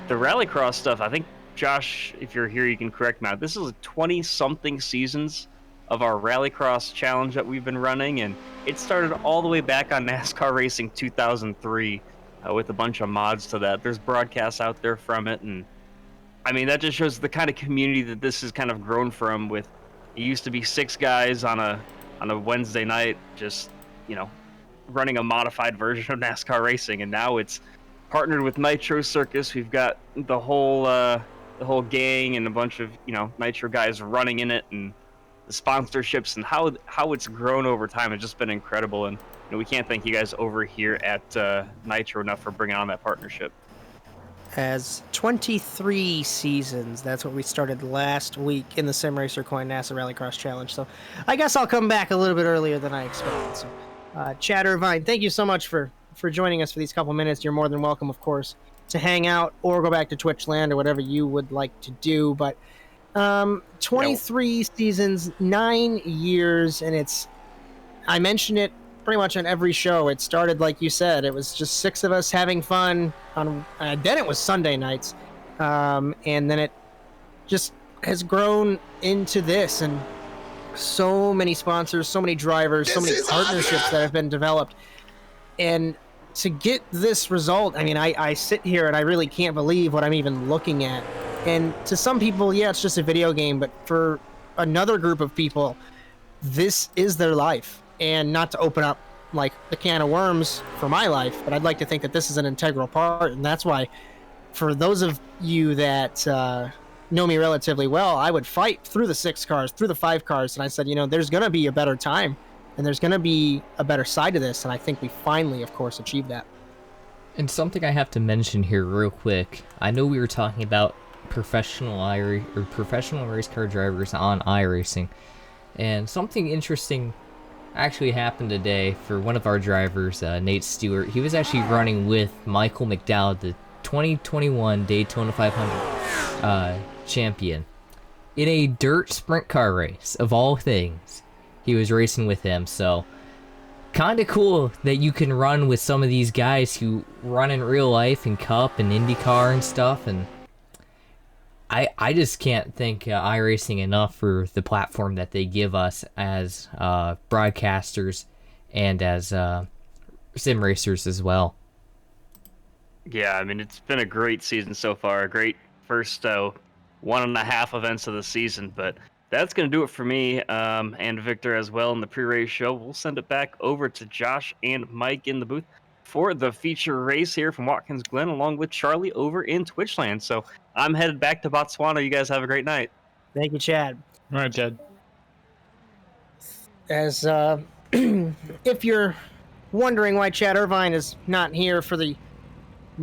the rallycross stuff, I think, Josh, if you're here, you can correct me. This is 20-something seasons of our rallycross challenge that we've been running, and it started all the way back on NASCAR Racing 2003 with a bunch of mods to that. There's broadcasts out there from it, and I mean, that just shows the kind of community that this has kind of grown from. With it used to be 6 guys on a Wednesday night, just running a modified version of NASCAR racing, and now it's partnered with Nitro Circus. We've got the whole gang and a bunch of Nitro guys running in it, and the sponsorships and how it's grown over time has just been incredible. And we can't thank you guys over here at Nitro enough for bringing on that partnership. As 23 seasons, that's what we started last week in the Sim Racer Coin NASA Rallycross Challenge. So I guess I'll come back a little bit earlier than I expected. So Chad Irvine, thank you so much for joining us for these couple minutes. You're more than welcome, of course, to hang out or go back to Twitch land or whatever you would like to do. But 23 seasons, 9 years, and I mention it pretty much on every show. It started, like you said, it was just 6 of us having fun on, then it was Sunday nights, and then it just has grown into this, and so many sponsors, so many drivers, so many partnerships that have been developed, and to get this result, I mean, I sit here and I really can't believe what I'm even looking at. And to some people, yeah, it's just a video game, but for another group of people, this is their life. And not to open up like the can of worms for my life, but I'd like to think that this is an integral part, and that's why for those of you that know me relatively well, I would fight through the 6 cars, through the 5 cars, and I said, there's going to be a better time, and there's going to be a better side to this, and I think we finally, of course, achieved that. And something I have to mention here real quick, I know we were talking about professional race car drivers on iRacing, and something interesting actually happened today for one of our drivers, Nate Stewart. He was actually running with Michael McDowell, the 2021 Daytona 500 champion, in a dirt sprint car race of all things. He was racing with him, so kind of cool that you can run with some of these guys who run in real life in Cup and IndyCar and stuff, and I just can't thank iRacing enough for the platform that they give us as broadcasters and as sim racers as well. Yeah, I mean, it's been a great season so far. A great first 1.5 events of the season, but that's going to do it for me and Victor as well in the pre-race show. We'll send it back over to Josh and Mike in the booth for the feature race here from Watkins Glen, along with Charley over in Twitchland. So I'm headed back to Botswana. You guys have a great night. Thank you, Chad. All right, Chad. As if you're wondering why Chad Irvine is not here for the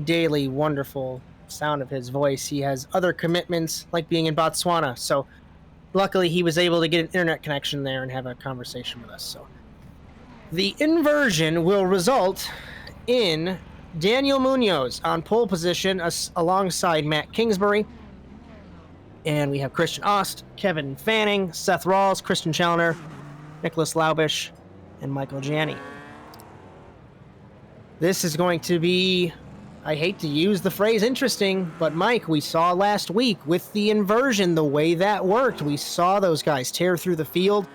daily wonderful sound of his voice, he has other commitments like being in Botswana. So luckily he was able to get an internet connection there and have a conversation with us. So the inversion will result in Daniel Munoz on pole position alongside Matt Kingsbury. And we have Christian Ost, Kevin Fanning, Seth Rawls, Christian Challoner, Nicholas Laubish, and Michael Janney. This is going to be, I hate to use the phrase interesting, but Mike, we saw last week with the inversion, the way that worked. We saw those guys tear through the field,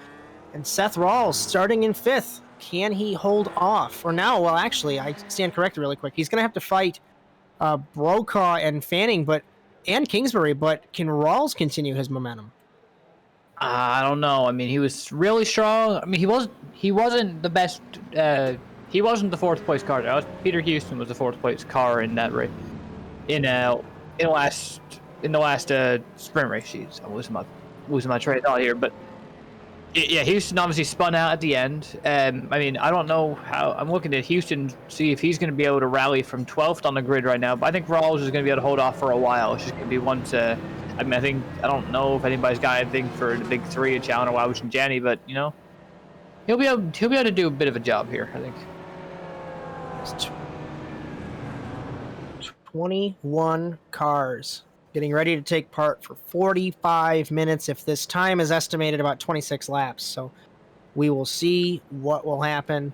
and Seth Rawls starting in 5th. Can he hold off? Or now, well, actually, I stand corrected really quick. He's going to have to fight Brokaw and Fanning, and Kingsbury, but can Rawls continue his momentum? I don't know. I mean, he was really strong. I mean, he wasn't the best. He wasn't the 4th place car. Peter Houston was the 4th place car in that race. In the last sprint race. Jeez, I'm losing my train of thought here, but yeah, Houston obviously spun out at the end. I mean, I don't know how. I'm looking at Houston, see if he's going to be able to rally from 12th on the grid right now. But I think Rawls is going to be able to hold off for a while. It's just going to be one to. I mean, I don't know if anybody's got anything for the big 3 of Challoner, Laubish, and Janney, but you know, he'll be able to do a bit of a job here, I think. 21 cars getting ready to take part for 45 minutes if this time is estimated about 26 laps. So we will see what will happen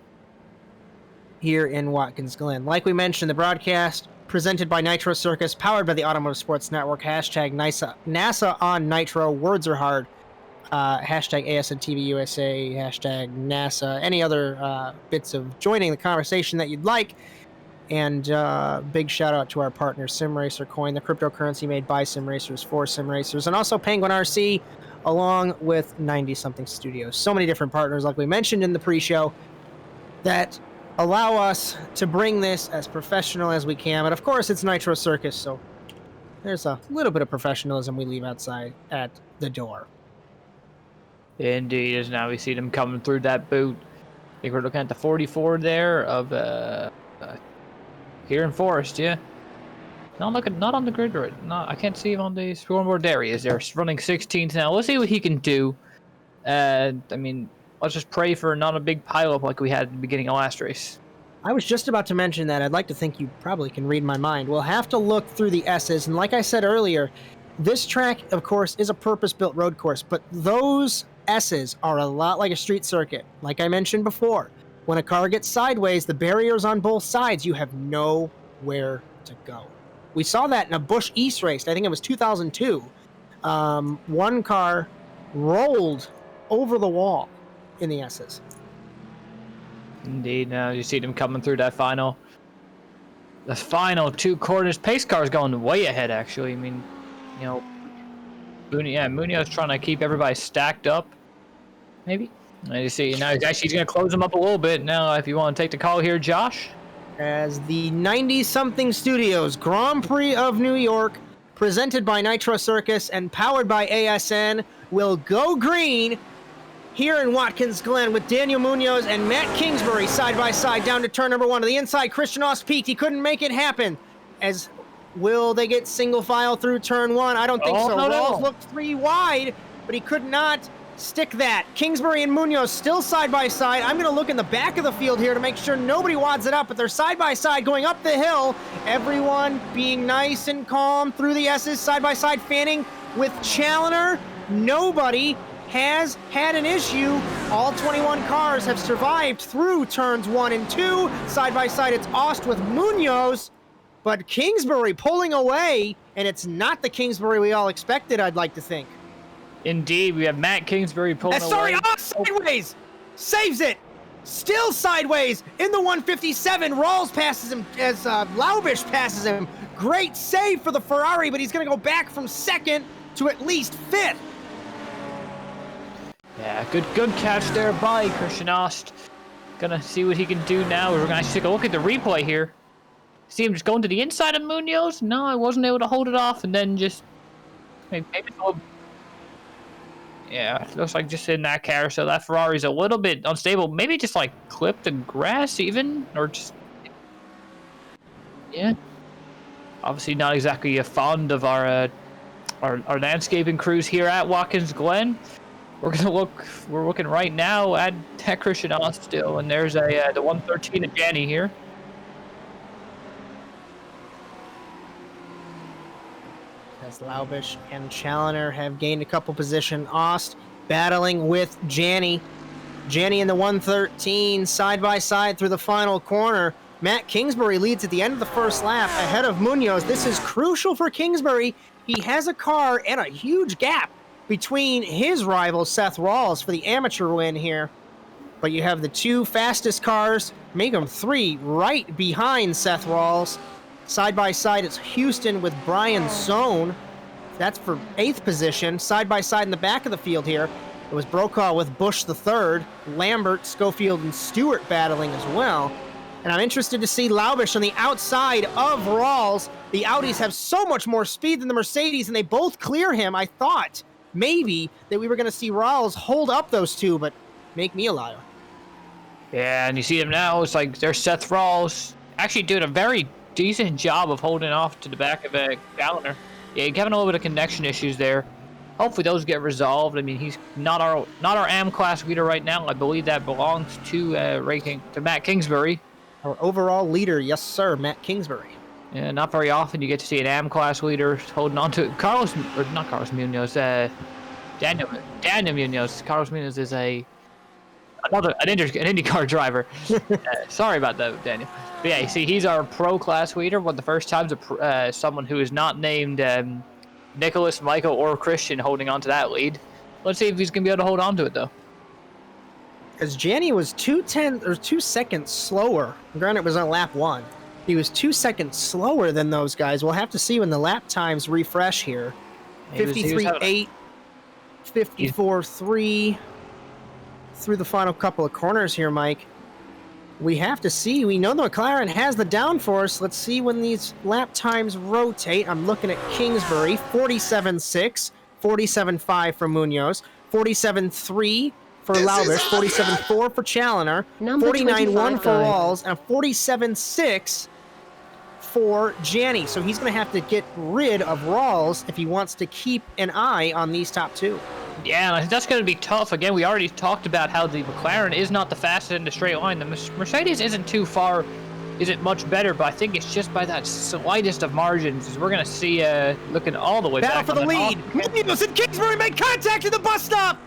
here in Watkins Glen. Like we mentioned, the broadcast presented by Nitro Circus, powered by the Automotive Sports Network, hashtag NASA on Nitro, words are hard, hashtag ASNTV USA, hashtag NASA, any other bits of joining the conversation that you'd like. And big shout out to our partner SimRacer Coin, the cryptocurrency made by sim racers for sim racers, and also Penguin RC, along with 90SomethingStudios. So many different partners, like we mentioned in the pre-show, that allow us to bring this as professional as we can. But of course, it's Nitro Circus, so there's a little bit of professionalism we leave outside at the door. Indeed, as now we see them coming through that boot. I think we're looking at the 44 there of here in Forest, yeah. Not on the grid right. No, I can't see him on the scoreboard. There he is. They're running 16th now. Let's see what he can do. I mean, let's just pray for not a big pileup like we had at the beginning of last race. I was just about to mention that. I'd like to think you probably can read my mind. We'll have to look through the S's, and like I said earlier, this track, of course, is a purpose-built road course, but those S's are a lot like a street circuit. Like I mentioned before, when a car gets sideways, the barriers on both sides, you have nowhere to go. We saw that in a Busch East race. I think it was 2002. One car rolled over the wall in the S's. Indeed. Now you see them coming through the final 2 corners. Pace car's going way ahead, actually. I mean, you know, Munoz trying to keep everybody stacked up, maybe. And you see, now he's going to close them up a little bit. Now, if you want to take the call here, Josh. As the 90SomethingStudios Grand Prix of New York, presented by Nitro Circus and powered by ASN, will go green here in Watkins Glen with Daniel Munoz and Matt Kingsbury side by side down to turn number 1. To the inside, Christian Ost peaked. He couldn't make it happen. As will they get single file through turn 1? I don't think so. Rawls looked 3 wide, but he could not stick that. Kingsbury and Munoz still side by side. I'm going to look in the back of the field here to make sure nobody wads it up, but they're side by side going up the hill. Everyone being nice and calm through the S's side by side. Fanning with Challoner. Nobody has had an issue. All 21 cars have survived through turns 1 and 2. Side by side, it's Ost with Munoz, but Kingsbury pulling away, and it's not the Kingsbury we all expected, I'd like to think. Indeed, we have Matt Kingsbury pulling away. Ost sideways! Saves it! Still sideways in the 157. Rawls passes him as Laubish passes him. Great save for the Ferrari, but he's going to go back from second to at least fifth. Yeah, good catch there by Christian Ost. Gonna see what he can do now. We're gonna take a look at the replay here. See him just going to the inside of Munoz. No, I wasn't able to hold it off, and then just maybe yeah, it looks like just in that carousel, that Ferrari's a little bit unstable. Maybe just like clip the grass even, or just yeah. Obviously not exactly fond of our landscaping crews here at Watkins Glen. We're looking right now at Christian Ost still, and there's the 113 of Danny here. As Laubish and Challoner have gained a couple position. Ost battling with Janney. Janney in the 113 side by side through the final corner. Matt Kingsbury leads at the end of the first lap ahead of Munoz. This is crucial for Kingsbury. He has a car and a huge gap between his rival Seth Rawls for the amateur win here. But you have the two fastest cars, make them three, right behind Seth Rawls. Side by side, it's Houston with Brian Zone. That's for 8th position. Side by side in the back of the field here, it was Brokaw with Busch the third, Lambert, Schofield, and Stewart battling as well. And I'm interested to see Laubish on the outside of Rawls. The Audis have so much more speed than the Mercedes, and they both clear him. I thought maybe that we were going to see Rawls hold up those two, but make me a liar. Yeah, and you see him now. It's like there's Seth Rawls actually doing a very decent job of holding off to the back of a Challoner. Yeah, having a little bit of connection issues there. Hopefully those get resolved. I mean, he's not our AM class leader right now. I believe that belongs to Matt Kingsbury. Our overall leader, yes sir, Matt Kingsbury. Yeah, not very often you get to see an AM class leader holding on to it. Daniel Munoz. Carlos Munoz is an IndyCar driver. Sorry about that, Daniel. But yeah, you see, he's our pro class leader. One of the first times someone who is not named Nicholas, Michael, or Christian holding on to that lead. Let's see if he's gonna be able to hold on to it though. Because Janney was 2 seconds slower. Granted, it was on lap 1. He was 2 seconds slower than those guys. We'll have to see when the lap times refresh here. 53.8, 54.3 through the final couple of corners here, Mike. We have to see. We know the McLaren has the downforce. Let's see when these lap times rotate. I'm looking at Kingsbury, 47.6, 47.5 for Munoz, 47.3 for Laubish, 47.4 for Challoner, 49.1 for Rawls, and 47.6 for Janney. So he's going to have to get rid of Rawls if he wants to keep an eye on these top two. Yeah, and I think that's going to be tough. Again, we already talked about how the McLaren is not the fastest in the straight line. The Mercedes isn't too far, isn't much better, but I think it's just by that slightest of margins. We're going to see looking all the way Battle back. For the lead. Munoz and Kingsbury make contact at the bus stop.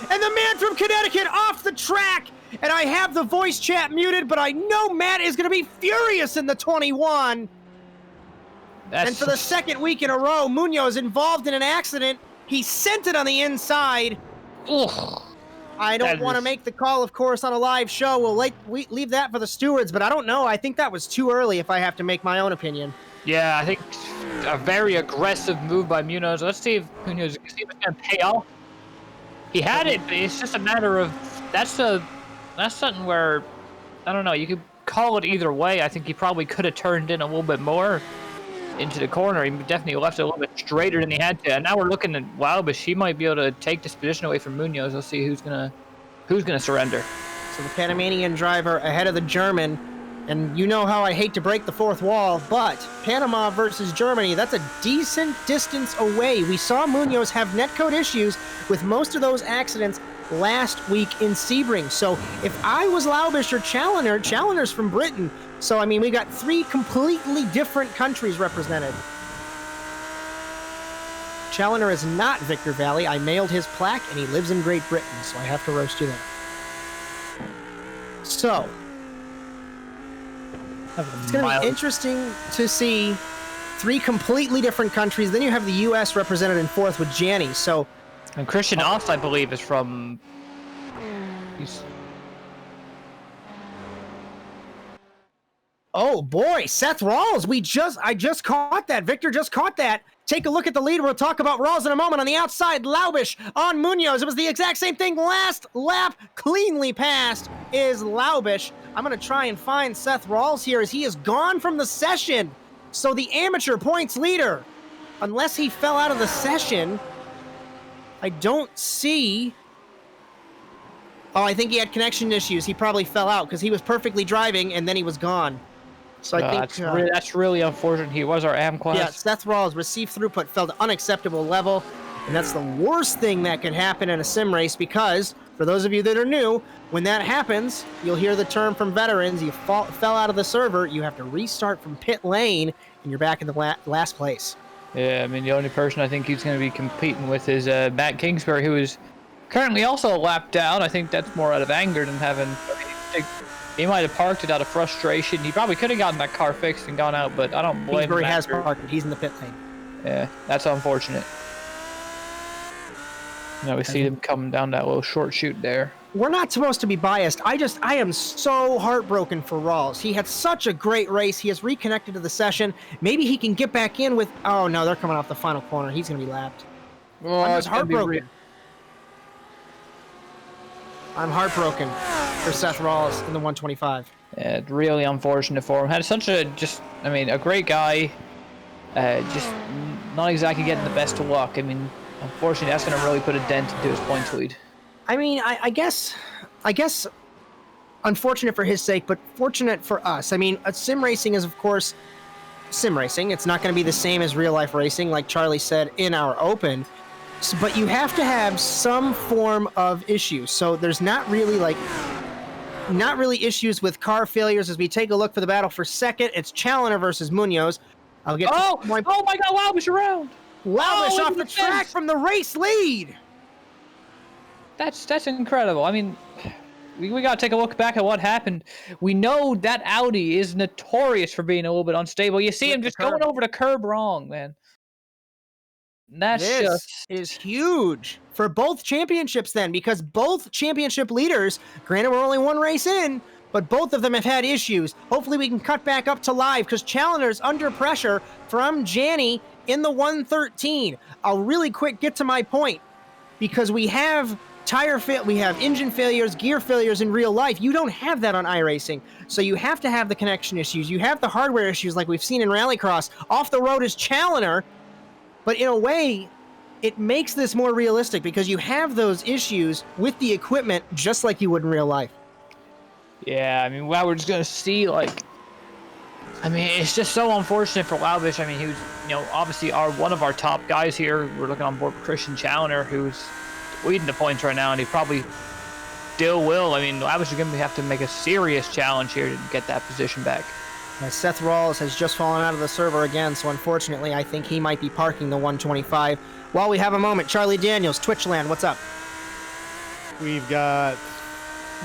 And the man from Connecticut off the track. And I have the voice chat muted, but I know Matt is going to be furious in the 21. And for the second week in a row, Munoz involved in an accident. He sent it on the inside. Ugh. I don't want to make the call, of course, on a live show. We'll leave that for the stewards, but I don't know. I think that was too early if I have to make my own opinion. Yeah, I think a very aggressive move by Munoz. Let's see if Munoz is going to pay off. He had it, but it's just a matter of that's something where I don't know. You could call it either way. I think he probably could have turned in a little bit more into the corner. He definitely left it a little bit straighter than he had to. And now we're looking at Laubish. He might be able to take this position away from Munoz. Let's see who's gonna surrender. So the Panamanian driver ahead of the German. And you know how I hate to break the fourth wall, but Panama versus Germany, that's a decent distance away. We saw Munoz have netcode issues with most of those accidents last week in Sebring. So if I was Laubish or Challoner's from Britain. So, I mean, we got 3 completely different countries represented. Challenger is not Victor Vallee. I mailed his plaque, and he lives in Great Britain, so I have to roast you there. So, it's going to be interesting to see 3 completely different countries. Then you have the U.S. represented in 4th with Janny. So, and Christian Ost, I believe, is from. Oh boy, Seth Rawls. I just caught that. Victor just caught that. Take a look at the lead. We'll talk about Rawls in a moment. On the outside, Laubish on Munoz. It was the exact same thing. Last lap, cleanly passed, is Laubish. I'm going to try and find Seth Rawls here as he is gone from the session. So the amateur points leader, unless he fell out of the session, I don't see. Oh, I think he had connection issues. He probably fell out because he was perfectly driving and then he was gone. So I think that's really unfortunate. He was our AM class. Yeah, Seth Rawls' received throughput fell to unacceptable level, and that's the worst thing that can happen in a sim race because, for those of you that are new, when that happens, you'll hear the term from veterans, you fell out of the server, you have to restart from pit lane, and you're back in the last place. Yeah, I mean, the only person I think he's going to be competing with is Matt Kingsbury, who is currently also a lap down. I think that's more out of anger than having... He might have parked it out of frustration. He probably could have gotten that car fixed and gone out, but I don't blame him. Kingsbury has parked it. He's in the pit lane. Yeah, that's unfortunate. Now we see him coming down that little short chute there. We're not supposed to be biased. I am so heartbroken for Rawls. He had such a great race. He has reconnected to the session. Maybe he can get back in with... Oh, no, they're coming off the final corner. He's going to be lapped. Oh, I'm just heartbroken. I'm heartbroken for Seth Rawls in the 125. Yeah, it's really unfortunate for him. Had such a a great guy. Just not exactly getting the best of luck. I mean, unfortunately, that's going to really put a dent into his points lead. I mean, I guess, unfortunate for his sake, but fortunate for us. I mean, sim racing is, of course, sim racing. It's not going to be the same as real life racing, like Charlie said in our open. But you have to have some form of issue. So there's not really issues with car failures as we take a look for the battle for second. It's Challenger versus Munoz. I'll get oh my God, Laubish around. Laubish off the track from the race lead. That's incredible. I mean, we got to take a look back at what happened. We know that Audi is notorious for being a little bit unstable. You see him just going over the curb wrong, man. This is huge for both championships then, because both championship leaders, granted we're only one race in, but both of them have had issues. Hopefully we can cut back up to live because Challenger's under pressure from Janny in the 113. I'll really quick get to my point because we have we have engine failures, gear failures in real life. You don't have that on iRacing. So you have to have the connection issues. You have the hardware issues like we've seen in Rallycross. Off the road is Challenger. But in a way, it makes this more realistic because you have those issues with the equipment just like you would in real life. Yeah, I mean, well, we're just going to see, it's just so unfortunate for Laubish. I mean, he was, obviously one of our top guys here. We're looking on board with Christian Challenger, who's leading the points right now, and he probably still will. I mean, Laubish is going to have to make a serious challenge here to get that position back. Seth Rawls has just fallen out of the server again, so unfortunately I think he might be parking the 125. While we have a moment, Charlie Daniels, Twitchland, what's up? We've got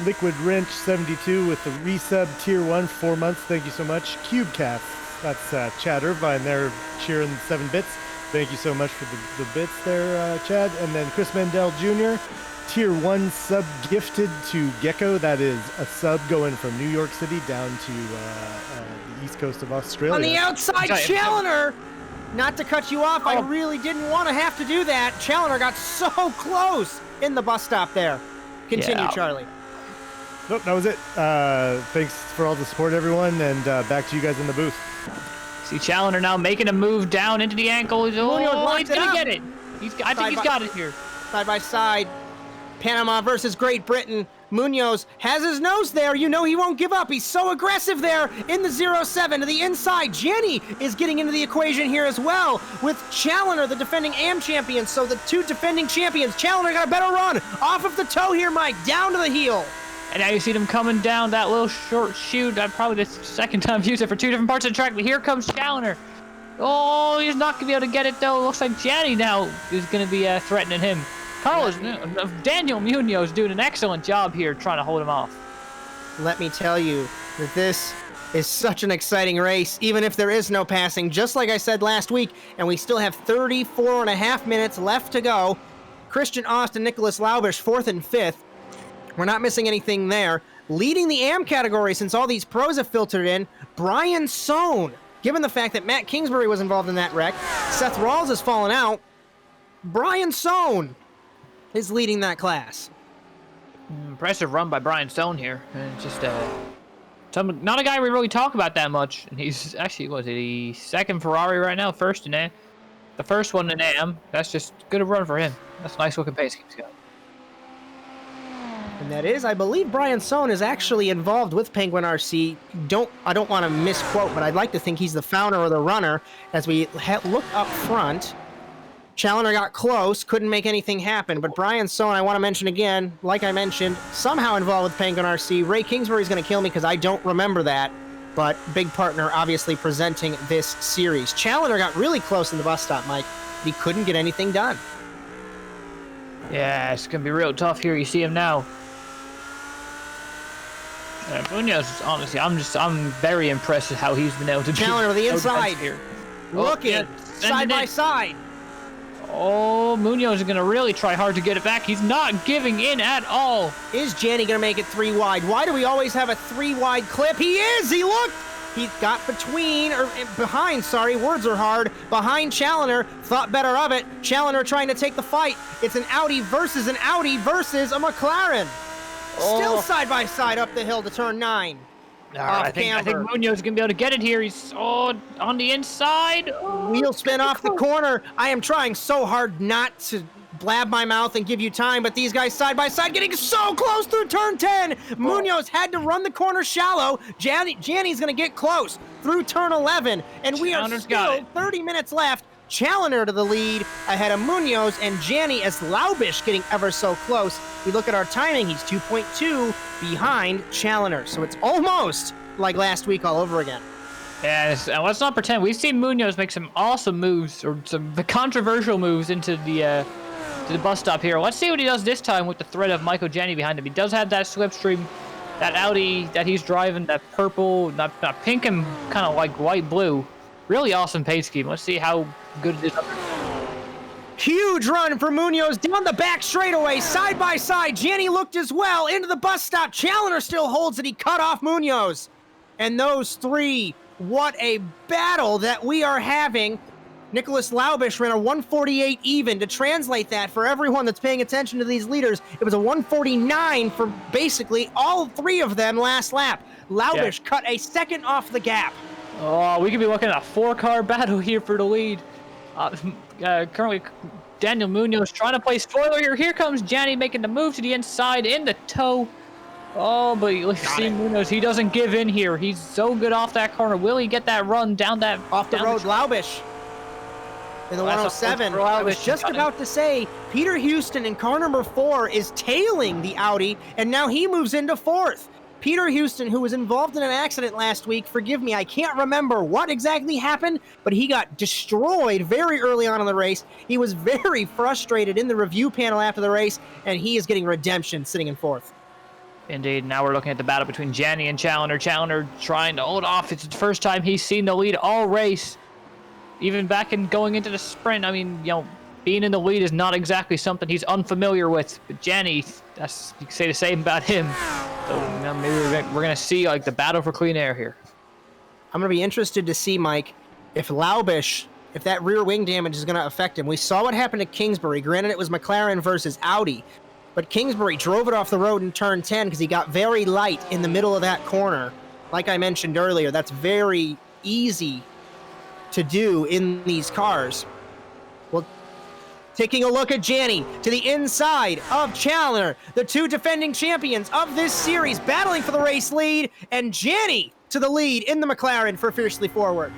Liquid Wrench 72 with the resub tier 1, 4 months. Thank you so much. Cubecast, that's Chad Irvine there cheering 7 bits. Thank you so much for the bits there, Chad. And then Chris Mendel Jr., tier 1 sub gifted to Gecko. That is a sub going from New York City down to the east coast of Australia. On the outside, Challenger! Not to cut you off, I really didn't want to have to do that. Challenger got so close in the bus stop there. Continue, Charlie. Nope, that was it. Thanks for all the support, everyone, and back to you guys in the booth. See Challenger now making a move down into the ankle. He's going to get it. I think he's got it here. Side by side. Panama versus Great Britain. Munoz has his nose there. You know he won't give up. He's so aggressive there in the 07 to the inside. Jenny is getting into the equation here as well with Challenger, the defending AM champion. So the two defending champions. Challenger got a better run off of the toe here, Mike, down to the heel. And now you see them coming down that little short chute. Probably the second time I've used it for 2 different parts of the track, but here comes Challenger. Oh, he's not going to be able to get it, though. Looks like Gianni now is going to be threatening him. Daniel Munoz doing an excellent job here trying to hold him off. Let me tell you that this is such an exciting race, even if there is no passing, just like I said last week, and we still have 34 and a half minutes left to go. Christian Austin, Nicholas Laubish, 4th and 5th. We're not missing anything there. Leading the AM category, since all these pros have filtered in, Brian Sohn. Given the fact that Matt Kingsbury was involved in that wreck, Seth Rawls has fallen out, Brian Sohn is leading that class. Impressive run by Brian Sohn here. And just not a guy we really talk about that much. And he's actually, was it the second Ferrari right now? First in AM. The first one in AM. That's just good a run for him. That's a nice looking pace keeps going. And that is, I believe Brian Sohn is actually involved with Penguin RC. I don't want to misquote, but I'd like to think he's the founder or the runner. As we look up front, Challenger got close, couldn't make anything happen. But Brian Sohn, I want to mention again, like I mentioned, somehow involved with Penguin RC. Ray Kingsbury's going to kill me because I don't remember that. But big partner, obviously, presenting this series. Challenger got really close in the bus stop, Mike. But he couldn't get anything done. Yeah, it's going to be real tough here. You see him now. Munoz, honestly, I'm very impressed with how he's been able to Challenger to the inside here. Looking side by side. Oh, Munoz is going to really try hard to get it back. He's not giving in at all. Is Gianni going to make it 3 wide? Why do we always have a 3 wide clip? He is! He looked! He got behind, words are hard, behind Challenger, thought better of it. Challenger trying to take the fight. It's an Audi versus a McLaren. Still side by side up the hill to turn 9. I think Munoz is going to be able to get it here. He's on the inside. Wheel spin off the corner. I am trying so hard not to blab my mouth and give you time, but these guys side by side getting so close through turn 10. Munoz had to run the corner shallow. Gianni's going to get close through turn 11, and we are still 30 minutes left. Challenger to the lead ahead of Munoz, and Gianni as Laubish getting ever so close. We look at our timing, he's 2.2 behind Challenger. So it's almost like last week all over again. Yes, and let's not pretend. We've seen Munoz make some awesome moves, or some controversial moves into the bus stop here. Let's see what he does this time with the threat of Michael Gianni behind him. He does have that slipstream, that Audi that he's driving, that purple, not pink and kind of like white-blue. Really awesome pace scheme. Let's see how good it is. Huge run for Munoz down the back straightaway, side by side. Gianni looked as well into the bus stop. Challenger still holds it. He cut off Munoz. And those three, what a battle that we are having. Nicholas Laubish ran a 148 even. To translate that for everyone that's paying attention to these leaders, it was a 149 for basically all three of them last lap. Laubish cut a second off the gap. Oh, we could be looking at a 4-car battle here for the lead. Currently, Daniel Munoz trying to play spoiler here. Here comes Gianni making the move to the inside in the toe. Oh, but you see Munoz, he doesn't give in here. He's so good off that corner. Will he get that run down that... Off the road, Laubish in the 107. I was just about to say, Peter Houston in car number 4 is tailing the Audi, and now he moves into 4th. Peter Houston, who was involved in an accident last week, forgive me, I can't remember what exactly happened, but he got destroyed very early on in the race. He was very frustrated in the review panel after the race, and he is getting redemption sitting in 4th. Indeed. Now we're looking at the battle between Gianni and Challenger. Challenger trying to hold off. It's the first time he's seen the lead all race. Even back in going into the sprint, I mean, being in the lead is not exactly something he's unfamiliar with. But Gianni, you can say the same about him. So maybe we're going to see like the battle for clean air here. I'm going to be interested to see, Mike, if Laubish, if that rear wing damage is going to affect him. We saw what happened to Kingsbury. Granted, it was McLaren versus Audi. But Kingsbury drove it off the road in turn 10 because he got very light in the middle of that corner. Like I mentioned earlier, that's very easy to do in these cars. Well, taking a look at Gianni to the inside of Challenger, the two defending champions of this series battling for the race lead, and Gianni to the lead in the McLaren for Fiercely Forward.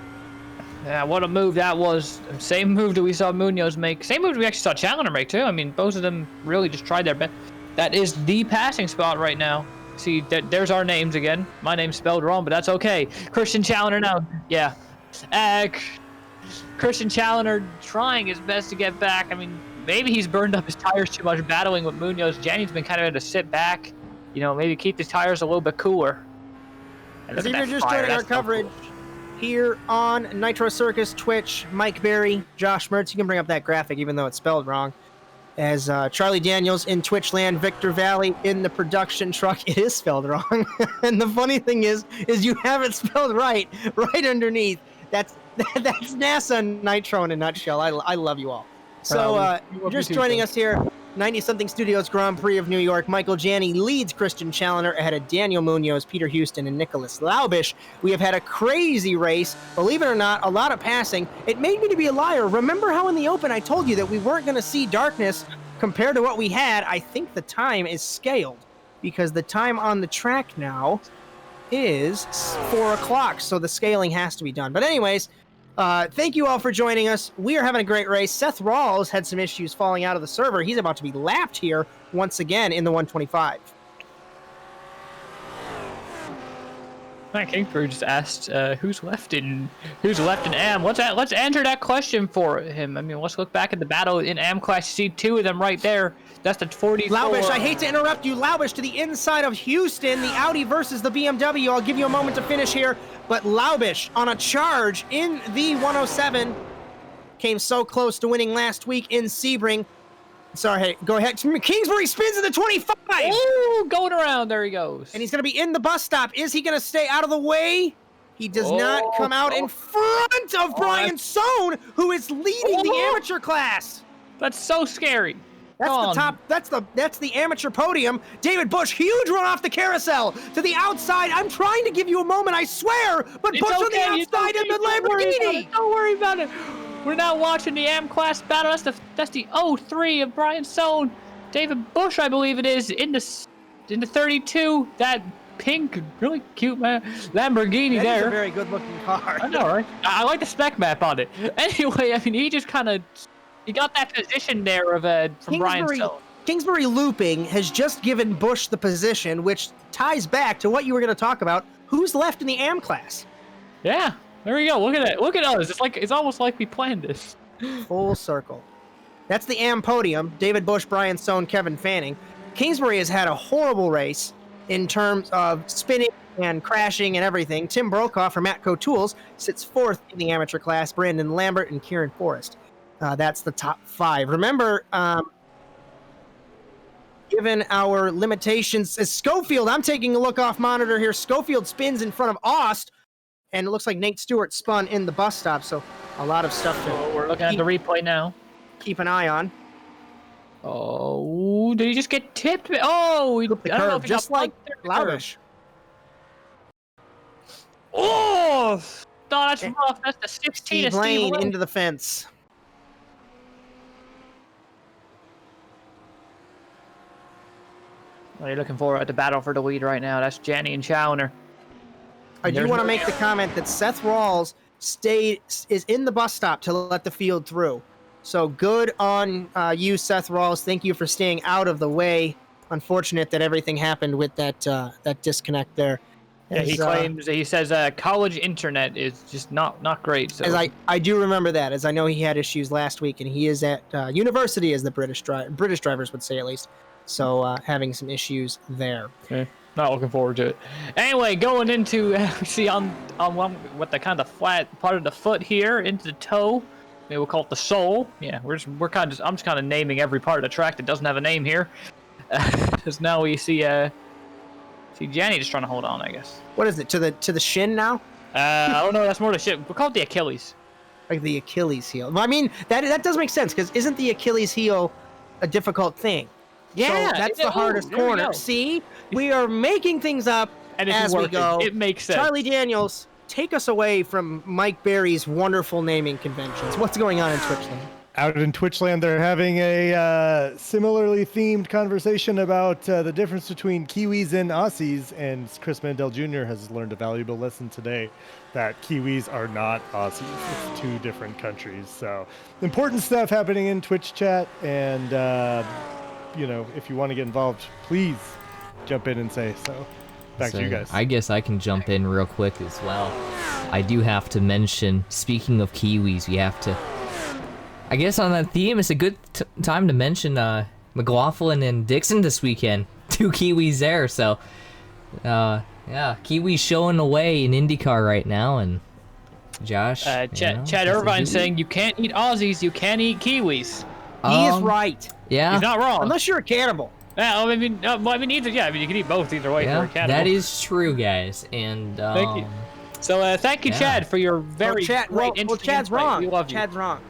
Yeah, what a move that was. Same move that we saw Munoz make. Same move we actually saw Challenger make, too. I mean, both of them really just tried their best. That is the passing spot right now. See, there's our names again. My name's spelled wrong, but that's okay. Christian Challenger now. Yeah. Christian Challenger trying his best to get back. I mean, maybe he's burned up his tires too much battling with Munoz. Jenny's been kind of to sit back, maybe keep his tires a little bit cooler. And As look if at you're that just fire, joining our that's so coverage cool. here on Nitro Circus, Twitch, Mike Berry, Josh Mertz. You can bring up that graphic even though it's spelled wrong. As Charlie Daniels in Twitch land, Victor Vallee in the production truck. It is spelled wrong. And the funny thing is you have it spelled right underneath. That's NASA Nitro in a nutshell. I love you all. So just joining us here, 90SomethingStudios Grand Prix of New York. Michael Janney leads Christian Challenger ahead of Daniel Munoz, Peter Houston, and Nicholas Laubish. We have had a crazy race. Believe it or not, a lot of passing. It made me to be a liar. Remember how in the open I told you that we weren't going to see darkness compared to what we had? I think the time is scaled because the time on the track now is 4 o'clock, so the scaling has to be done. But anyways, thank you all for joining us. We are having a great race. Seth Rawls had some issues falling out of the server. He's about to be lapped here once again in the 125. Kingsbury just asked who's left in AM. Let's answer that question for him. I mean, let's look back at the battle in AM class. You see two of them right there. That's the 44. Laubish, I hate to interrupt you. Laubish to the inside of Houston. The Audi versus the BMW. I'll give you a moment to finish here. But Laubish on a charge in the 107. Came so close to winning last week in Sebring. Sorry, hey, go ahead. Kingsbury spins in the 25. Oh, going around. There he goes. And he's going to be in the bus stop. Is he going to stay out of the way? He does not come out in front of Brian Sohn, who is leading the amateur class. That's so scary. That's the top. That's the amateur podium. David Bush, huge run off the carousel to the outside. I'm trying to give you a moment, I swear, but It's Bush on the okay, outside in the Lamborghini. Don't worry about it. We're now watching the AM class battle. That's the 03 of Brian Sohn. David Bush, I believe it is, in the 32. That pink, really cute Lamborghini That is there. a very good-looking car. I know, right? I like the spec map on it. Anyway, I mean, he just kind of got that position there of from Brian Sohn. Kingsbury looping has just given Bush the position, which ties back to what you were going to talk about. Who's left in the AM class? Yeah, there we go. Look at it. Look at us. It's almost like we planned this. Full circle. That's the AM podium. David Bush, Brian Sohn, Kevin Fanning. Kingsbury has had a horrible race in terms of spinning and crashing and everything. Tim Brokaw from Matco Tools sits fourth in the amateur class. Brandon Lambert and Kieran Forrest. That's the top five. Remember, given our limitations, as Schofield, I'm taking a look off monitor here. Schofield spins in front of Aust, and it looks like Nate Stewart spun in the bus stop. So a lot of stuff to We're looking at the replay now. keep an eye on. Oh, did he just get tipped? Oh, he The curve, just like Laubish. Oh, that's rough. That's the 16 of Steve Lane Lane. into the fence. What are you looking for at the battle for the lead right now? That's Janney and Challenger. I do want to make the comment that Seth Rawls is in the bus stop to let the field through. So good on you, Seth Rawls. Thank you for staying out of the way. Unfortunate that everything happened with that disconnect there. Yeah, he says college internet is just not great. So. As I do remember that, as I know he had issues last week, and he is at university, as the British drivers would say at least. So having some issues there. Okay. Not looking forward to it. Anyway, going into see on what the kind of flat part of the foot here into the toe. Maybe we'll call it the sole. Yeah, I'm just kind of naming every part of the track that doesn't have a name here. Because now we see Janney just trying to hold on, I guess. What is it, to the shin now? I don't know. That's more the shit. We'll call it the Achilles. Like the Achilles heel. Well, I mean, that does make sense, because isn't the Achilles heel a difficult thing? Yeah, so that's the hardest there we corner. go. See, we are making things up And it's as working. we go. It makes sense. Charlie Daniels, take us away from Mike Berry's wonderful naming conventions. What's going on in Twitchland? Out in Twitchland, they're having a similarly themed conversation about the difference between Kiwis and Aussies, and Chris Mandel Jr. has learned a valuable lesson today that Kiwis are not Aussies. It's two different countries. So important stuff happening in Twitch chat, and if you want to get involved, please jump in and say so. Back to you guys. I guess I can jump in real quick as well. I do have to mention, speaking of Kiwis, we have to... I guess on that theme, it's a good time to mention McLaughlin and Dixon this weekend. 2 Kiwis there, so... yeah, Kiwis showing the way in IndyCar right now, and... Josh, Chad Irvine saying you can't eat Aussies, you can't eat Kiwis. He is right. Yeah. He's not wrong. Unless you're a cannibal. Yeah, I mean, either. Yeah, I mean, you can eat both either way for a cannibal. That is true, guys. And thank you. So, thank you, Chad, for your very great interesting Chad's insight. wrong. We love you. Chad's wrong.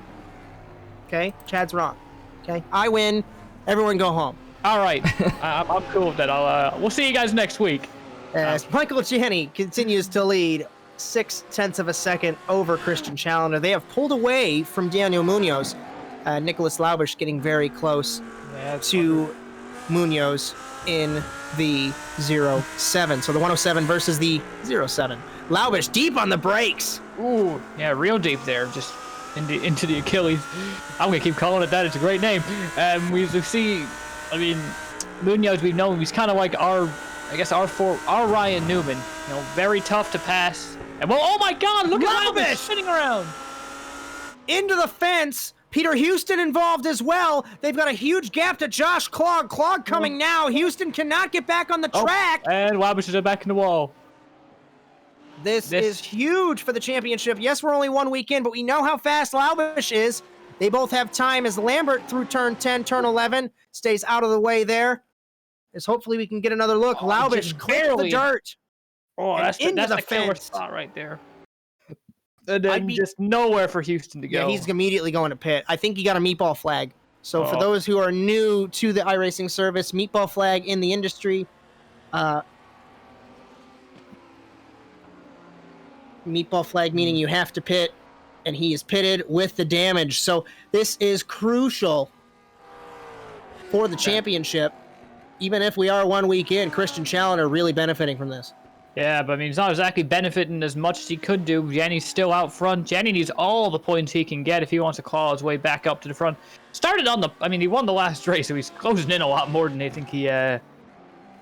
Okay, Chad's wrong. Okay, I win. Everyone go home. All right, I'm cool with that. We'll see you guys next week. As Michael Janney continues to lead 0.6 of a second over Christian Challenger. They have pulled away from Daniel Munoz. Nicholas Laubish getting very close to Munoz in the 0.7. So the 107 versus the 0.7. Laubish deep on the brakes. Ooh, yeah, real deep there, just into the Achilles. I'm gonna keep calling it that. It's a great name. We see, I mean, Munoz. We've known he's kind of like our Ryan Newman. You know, very tough to pass. And well, oh my God, look at Laubish spinning around into the fence. Peter Houston involved as well. They've got a huge gap to Josh Klog. Klog coming now. Houston cannot get back on the track. And Laubish is back in the wall. This is huge for the championship. Yes, we're only 1 week in, but we know how fast Laubish is. They both have time as Lambert through turn 10, turn 11, stays out of the way there. As hopefully we can get another look. Laubish clears the dirt. Oh, that's the killer spot right there. And then just nowhere for Houston to go. Yeah, he's immediately going to pit. I think he got a meatball flag. So for those who are new to the iRacing service, meatball flag in the industry. Meatball flag meaning you have to pit, and he is pitted with the damage. So this is crucial for the championship. Even if we are 1 week in, Christian Challenger really benefiting from this. Yeah, but I mean, he's not exactly benefiting as much as he could do. Janney's still out front. Janney needs all the points he can get if he wants to claw his way back up to the front. Started on he won the last race, so he's closing in a lot more than I think he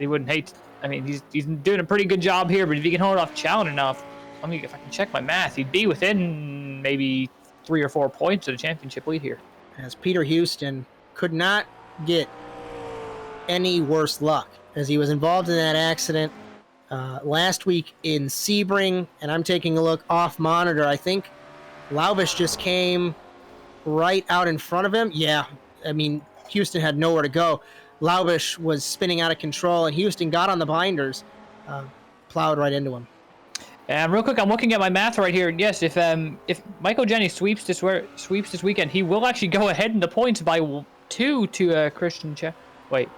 wouldn't hate. I mean, he's doing a pretty good job here, but if he can hold off Challenger enough, if I can check my math, he'd be within maybe 3 or 4 points of the championship lead here. As Peter Houston could not get any worse luck, as he was involved in that accident last week in Sebring, and I'm taking a look off monitor. I think Laubish just came right out in front of him. Yeah, I mean, Houston had nowhere to go. Laubish was spinning out of control, and Houston got on the binders, plowed right into him. And real quick, I'm looking at my math right here. Yes, if Michael Janney sweeps this weekend, he will actually go ahead in the points by 2 to Christian. Wait.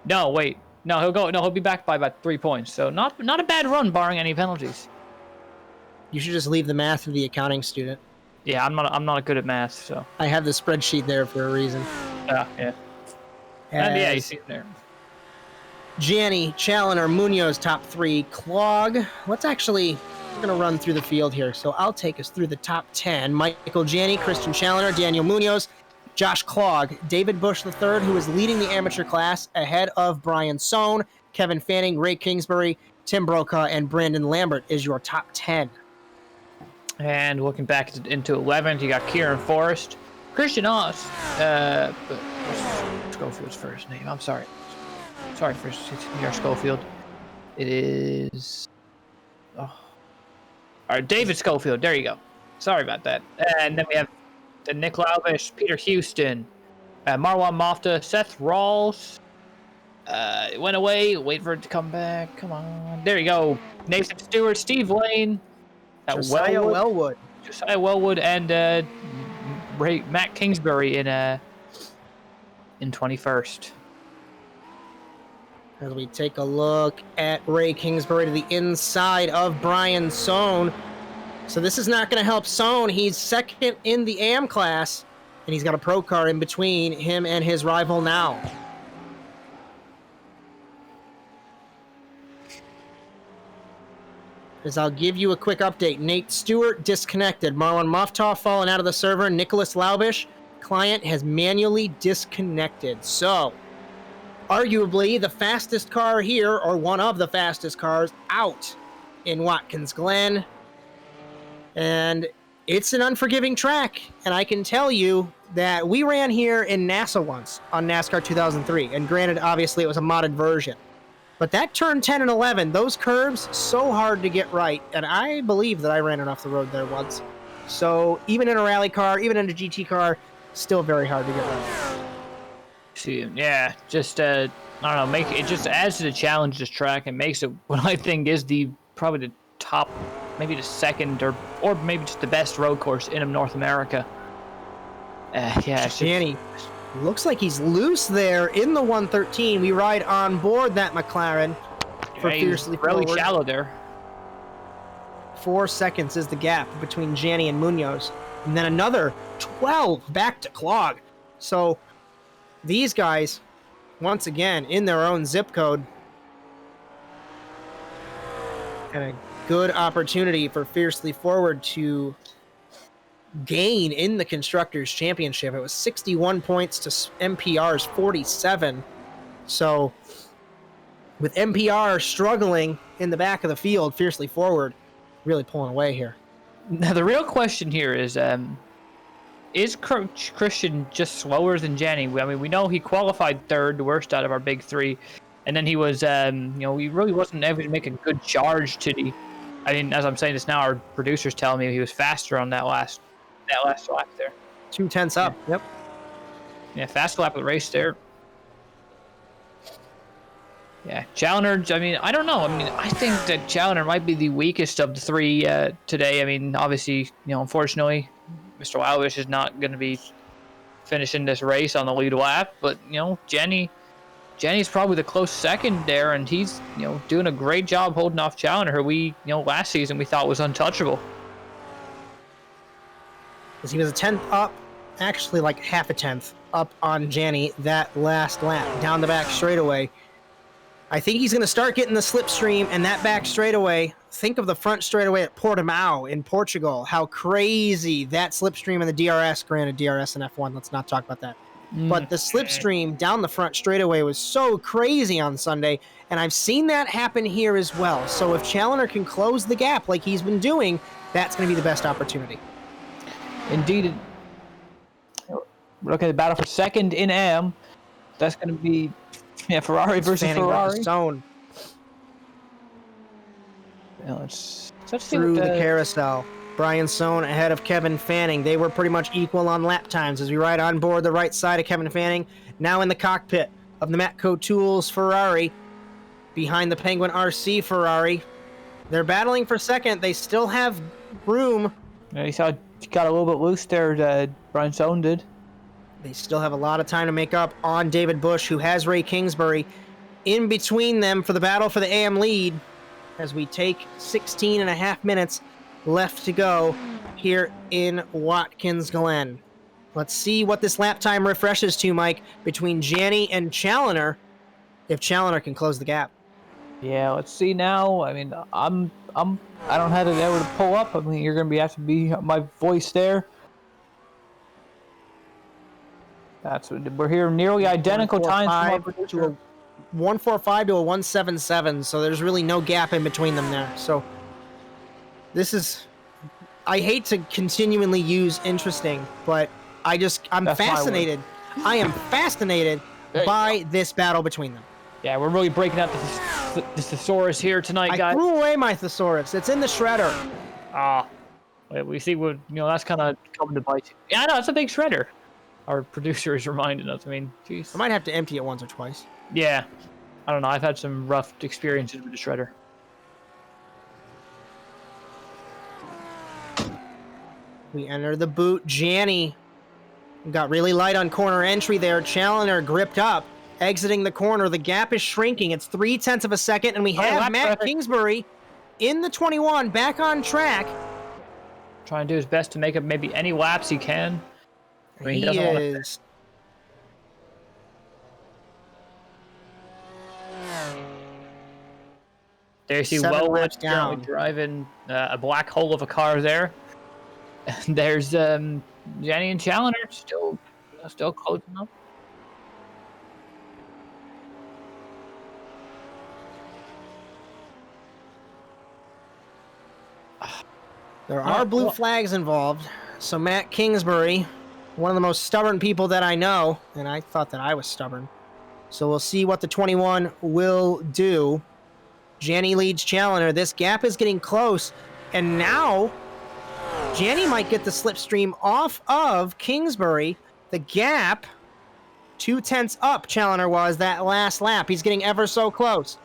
No, he'll be back by about 3 points. So not a bad run, barring any penalties. You should just leave the math to the accounting student. Yeah, I'm not good at math, so I have the spreadsheet there for a reason. Yeah. And yeah, you see it there. Janney, Challenger, Munoz, top 3. Klog. We're going to run through the field here. So I'll take us through the top 10. Michael Janney, Christian Challenger, Daniel Munoz, Josh Klog, David Bush III, who is leading the amateur class ahead of Brian Sohn, Kevin Fanning, Ray Kingsbury, Tim Brokaw, and Brandon Lambert is your top 10. And looking back into 11th, you got Kieran Forrest, Christian Oz, Schofield's first name. I'm sorry. Sorry for your Schofield. It is... All right, David Schofield. There you go. Sorry about that. And then we have Nick Laubish, Peter Houston, Marwan Mofta, Seth Rawls. It went away. Wait for it to come back. Come on. There you go. Nathan Stewart, Steve Lane. Josiah Wellwood. And Matt Kingsbury in 21st. As we take a look at Ray Kingsbury to the inside of Brian Sohn. So this is not going to help Sohn. He's second in the AM class, and he's got a pro car in between him and his rival now. As I'll give you a quick update. Nate Stewart disconnected. Marwan Mofta fallen out of the server. Nicholas Laubish, client, has manually disconnected. So arguably the fastest car here, or one of the fastest cars out in Watkins Glen. And it's an unforgiving track. And I can tell you that we ran here in NASA once on NASCAR 2003. And granted, obviously, it was a modded version. But that turn 10 and 11, those curves, so hard to get right. And I believe that I ran it off the road there once. So even in a rally car, even in a GT car, still very hard to get right. See, yeah, just I don't know, it just adds to the challenge this track and makes it what I think is probably the top, maybe the second or maybe just the best road course in North America. Yeah, Danny looks like he's loose there in the 113. We ride on board that McLaren for fiercely really forward. shallow there. 4 seconds is the gap between Janney and Munoz, and then another 12 back to Clog. So these guys, once again, in their own zip code, and a good opportunity for Fiercely Forward to gain in the Constructors' Championship. It was 61 points to MPR's 47. So with MPR struggling in the back of the field, Fiercely Forward really pulling away here. Now the real question here is Christian just slower than Janney? I mean, we know he qualified third, the worst out of our big three, and then he was, he really wasn't able to make a good charge to the. I mean, as I'm saying this now, our producer's telling me he was faster on that last lap there. 2 tenths up. Yep. Yeah, fast lap of the race there. Yeah, Challoner, I mean, I don't know. I mean, I think that Challoner might be the weakest of the three today. I mean, obviously, unfortunately, Mr. Wildwish is not going to be finishing this race on the lead lap. But, Jenny's probably the close second there, and he's, doing a great job holding off Challoner, who last season we thought was untouchable. Because he was a tenth up, actually like half a tenth up on Janney that last lap, down the back straightaway. I think he's going to start getting the slipstream and that back straightaway. Think of the front straightaway at Portimao in Portugal. How crazy that slipstream in the DRS, granted DRS and F1, let's not talk about that. But the slipstream down the front straightaway was so crazy on Sunday, and I've seen that happen here as well. So if Challoner can close the gap like he's been doing, that's going to be the best opportunity. Indeed. We're looking at the battle for second in AM. That's going to be Ferrari versus Ferrari. Zone. Let's through the carousel. Brian Sohn ahead of Kevin Fanning. They were pretty much equal on lap times as we ride on board the right side of Kevin Fanning. Now in the cockpit of the Matco Tools Ferrari. Behind the Penguin RC Ferrari. They're battling for second. They still have room. Yeah, he got a little bit loose there, Brian Sohn did. They still have a lot of time to make up on David Bush, who has Ray Kingsbury in between them for the battle for the AM lead as we take 16 and a half minutes left to go here in Watkins Glen. Let's see what this lap time refreshes to, Mike, between Janney and Challoner, if Challoner can close the gap. Yeah, let's see now. I mean, I don't have it able to pull up. I mean, you're going to have to be my voice there. We're here nearly identical times. To a 145 to a 177, so there's really no gap in between them there. So this is, I hate to continually use interesting, but I'm fascinated. I am fascinated by this battle between them. Yeah, we're really breaking out the thesaurus here tonight, guys. I threw away my thesaurus. It's in the shredder. We see what, that's kind of coming to bite. Yeah, I know, it's a big shredder. Our producer is reminding us. I mean, geez. I might have to empty it once or twice. Yeah. I don't know. I've had some rough experiences with the shredder. We enter the boot. Janney got really light on corner entry there. Challoner gripped up, exiting the corner. The gap is shrinking. It's 0.3 of a second, and we have Matt Kingsbury in the 21, back on track. Trying to do his best to make up maybe any laps he can. I mean, he is. There you see Wellwood driving a black hole of a car there. And there's Janney and Challoner still closing up. There are blue flags involved. So Matt Kingsbury, one of the most stubborn people that I know, and I thought that I was stubborn. So we'll see what the 21 will do. Janny leads Challenger. This gap is getting close. And now, Janny might get the slipstream off of Kingsbury. The gap, 0.2 up, Challenger was that last lap. He's getting ever so close.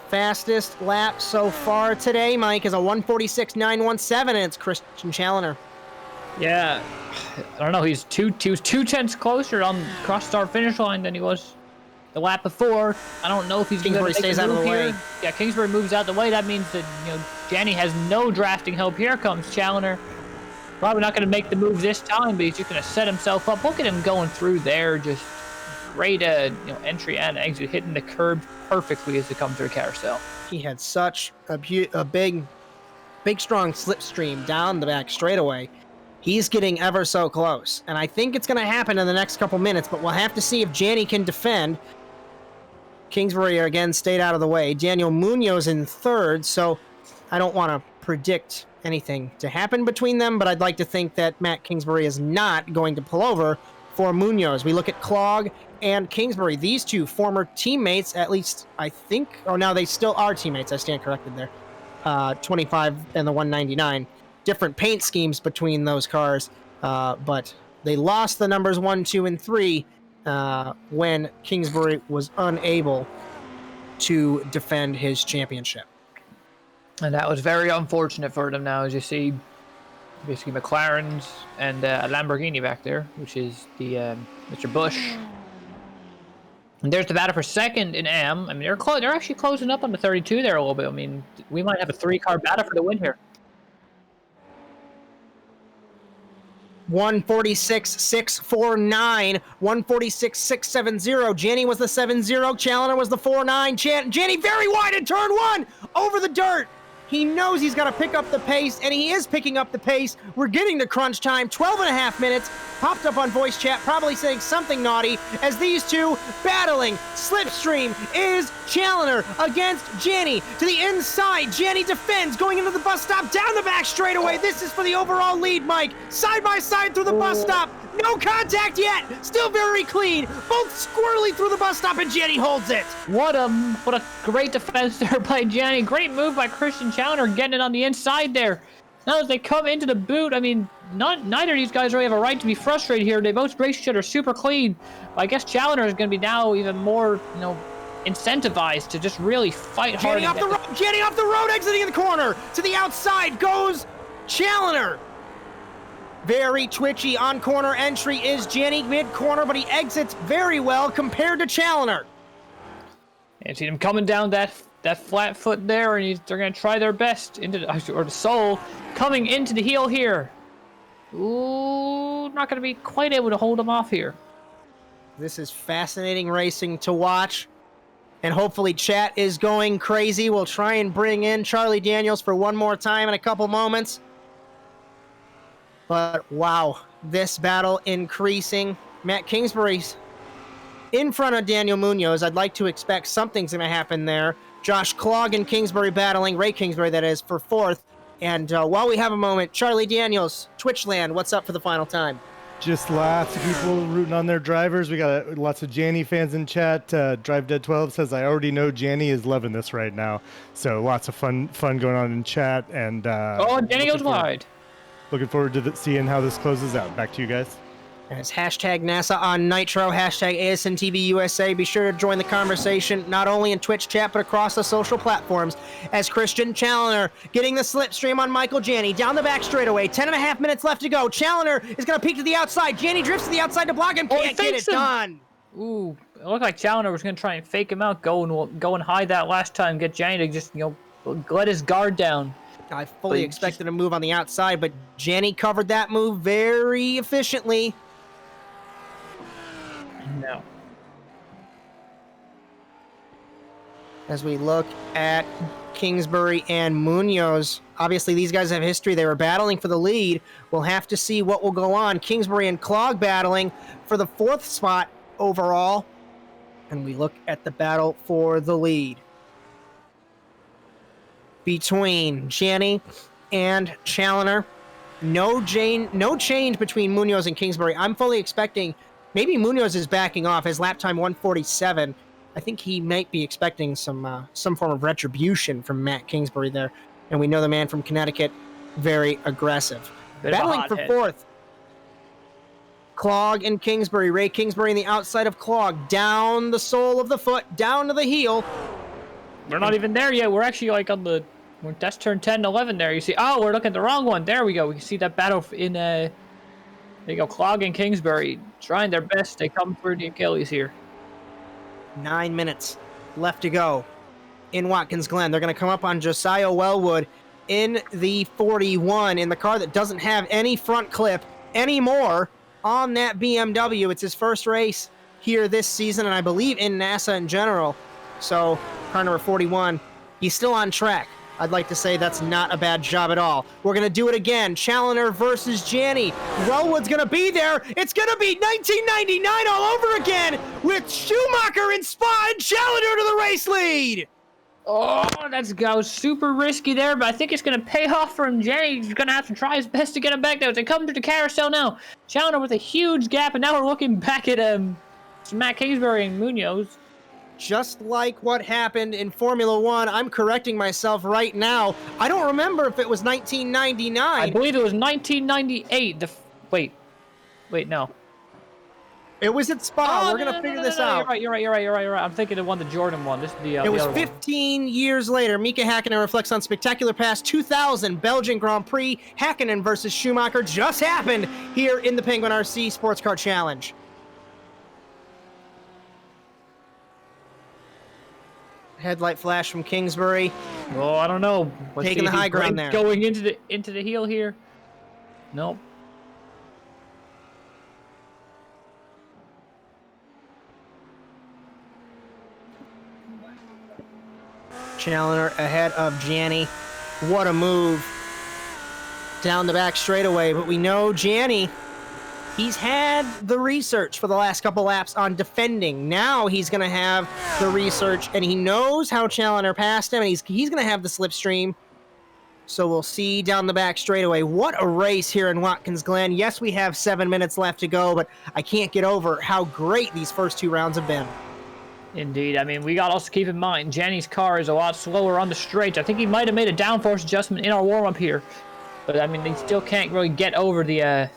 Fastest lap so far today, Mike, is a 1:46.917, and it's Christian Challenger. Yeah, I don't know. He was 2/10 closer on cross start finish line than he was the lap before. I don't know if he's going to stays out of the way. Yeah, Kingsbury moves out the way. That means that Janny has no drafting help. Here comes Challenger. Probably not going to make the move this time, but he's just going to set himself up. Look at him going through there, just great entry and exit, hitting the curb perfectly as it comes through a carousel. He had such a big strong slipstream down the back straightaway. He's getting ever so close, and I think it's going to happen in the next couple minutes, but we'll have to see if Janny can defend. Kingsbury again stayed out of the way. Daniel Munoz in third, so I don't want to predict anything to happen between them, but I'd like to think that Matt Kingsbury is not going to pull over for Munoz. We look at Clog and Kingsbury. These two former teammates, at least I think, or now they still are teammates. I stand corrected there. 25 and the 199. Different paint schemes between those cars, but they lost the numbers 1, 2, and 3 when Kingsbury was unable to defend his championship. And that was very unfortunate for them now, as you see basically McLaren's and a Lamborghini back there, which is the Mr. Busch. And there's the battle for second in M. I mean, they're actually closing up on the 32 there a little bit. I mean, we might have a 3-car battle for the win here. 146.649, 146.670. Janny was the 7-0. Challenger was the 4-9. Janny very wide in turn 1 over the dirt. He knows he's got to pick up the pace, and he is picking up the pace. We're getting to crunch time. 12.5 minutes. Popped up on voice chat, probably saying something naughty, as these two battling. Slipstream is Challenger against Janny. To the inside, Janny defends, going into the bus stop, down the back straightaway. This is for the overall lead, Mike. Side by side through the bus stop. No contact yet. Still very clean. Both squirrely through the bus stop, and Janny holds it. What a great defense there by Janny. Great move by Christian Challenger, getting it on the inside there. Now as they come into the boot, I mean, neither of these guys really have a right to be frustrated here. They both race shit are super clean. I guess Challenger is going to be now even more, incentivized to just really fight hard. Janny off the road, exiting in the corner. To the outside goes Challenger. Very twitchy on corner entry is Janny mid-corner, but he exits very well compared to Challenger. And see them coming down that flat foot there, and they're going to try their best into the sole coming into the heel here. Ooh, not going to be quite able to hold him off here. This is fascinating racing to watch, and hopefully chat is going crazy. We'll try and bring in Charley Daniels for one more time in a couple moments. But wow, this battle increasing. Matt Kingsbury's in front of Daniel Munoz. I'd like to expect something's going to happen there. Josh Clog and Kingsbury battling, Ray Kingsbury that is, for fourth. And while we have a moment, Charley Daniels, Twitchland, what's up for the final time? Just lots of people rooting on their drivers. We got lots of Janny fans in chat. Drive Dead 12 says, I already know Janny is loving this right now. So lots of fun going on in chat. And Janny goes wide. Looking forward to seeing how this closes out. Back to you guys. And it's hashtag NASA on Nitro, hashtag ASNTV USA. Be sure to join the conversation, not only in Twitch chat, but across the social platforms. As Christian Challenger getting the slipstream on Michael Janny down the back straightaway. 10.5 minutes left to go. Challenger is going to peek to the outside. Janny drifts to the outside to block him. Can't get it done. Ooh, it looked like Challenger was going to try and fake him out, go and hide that last time, get Janny to just, let his guard down. I fully expected a move on the outside, but Janny covered that move very efficiently. No. As we look at Kingsbury and Munoz, obviously these guys have history. They were battling for the lead. We'll have to see what will go on. Kingsbury and Clog battling for the fourth spot overall. And we look at the battle for the lead. between Janney and Challoner. No change between Munoz and Kingsbury. I'm fully expecting, maybe Munoz is backing off. His lap time 1:47. I think he might be expecting some form of retribution from Matt Kingsbury there. And we know the man from Connecticut, very aggressive. Battling for fourth. Clog and Kingsbury. Ray Kingsbury on the outside of Clog. Down the sole of the foot, down to the heel. We're not even there yet. We're actually like on the... That's turn 10 and 11 there. You see, oh, we're looking at the wrong one. There we go. We can see that battle in, there you go, Clog and Kingsbury trying their best. They come through the Achilles here. 9 minutes left to go in Watkins Glen. They're going to come up on Josiah Wellwood in the 41 in the car that doesn't have any front clip anymore on that BMW. It's his first race here this season, and I believe in NASA in general. So, car number 41, he's still on track. I'd like to say that's not a bad job at all. We're going to do it again. Challoner versus Janney. Wellwood's going to be there. It's going to be 1999 all over again with Schumacher in spot and Challoner to the race lead. Oh, that was super risky there, but I think it's going to pay off for him. Janney's going to have to try his best to get him back there. As they come to the carousel now. Challoner with a huge gap, and now we're looking back at Matt Kingsbury and Munoz. Just like what happened in Formula One, I'm correcting myself right now. I don't remember if it was 1999. I believe it was 1998. Wait, no. It was at Spa. We're gonna figure this out. You're right. I'm thinking the one, the Jordan one. This is the. It was 15 years later. Mika Hakkinen reflects on spectacular past 2000 Belgian Grand Prix. Hakkinen versus Schumacher just happened here in the Penguin RC Sports Car Challenge. Headlight flash from Kingsbury. Oh, I don't know. Taking the high ground there. Going into the heel here. Nope. Challoner ahead of Janney. What a move. Down the back straightaway, but we know Janney, he's had the research for the last couple laps on defending. Now he's going to have the research, and he knows how Challoner passed him, and he's going to have the slipstream. So we'll see down the back straightaway. What a race here in Watkins Glen. Yes, we have 7 minutes left to go, but I can't get over how great these first two rounds have been. Indeed. I mean, we got to also keep in mind, Janney's car is a lot slower on the straight. I think he might have made a downforce adjustment in our warm-up here. But, I mean, they still can't really get over the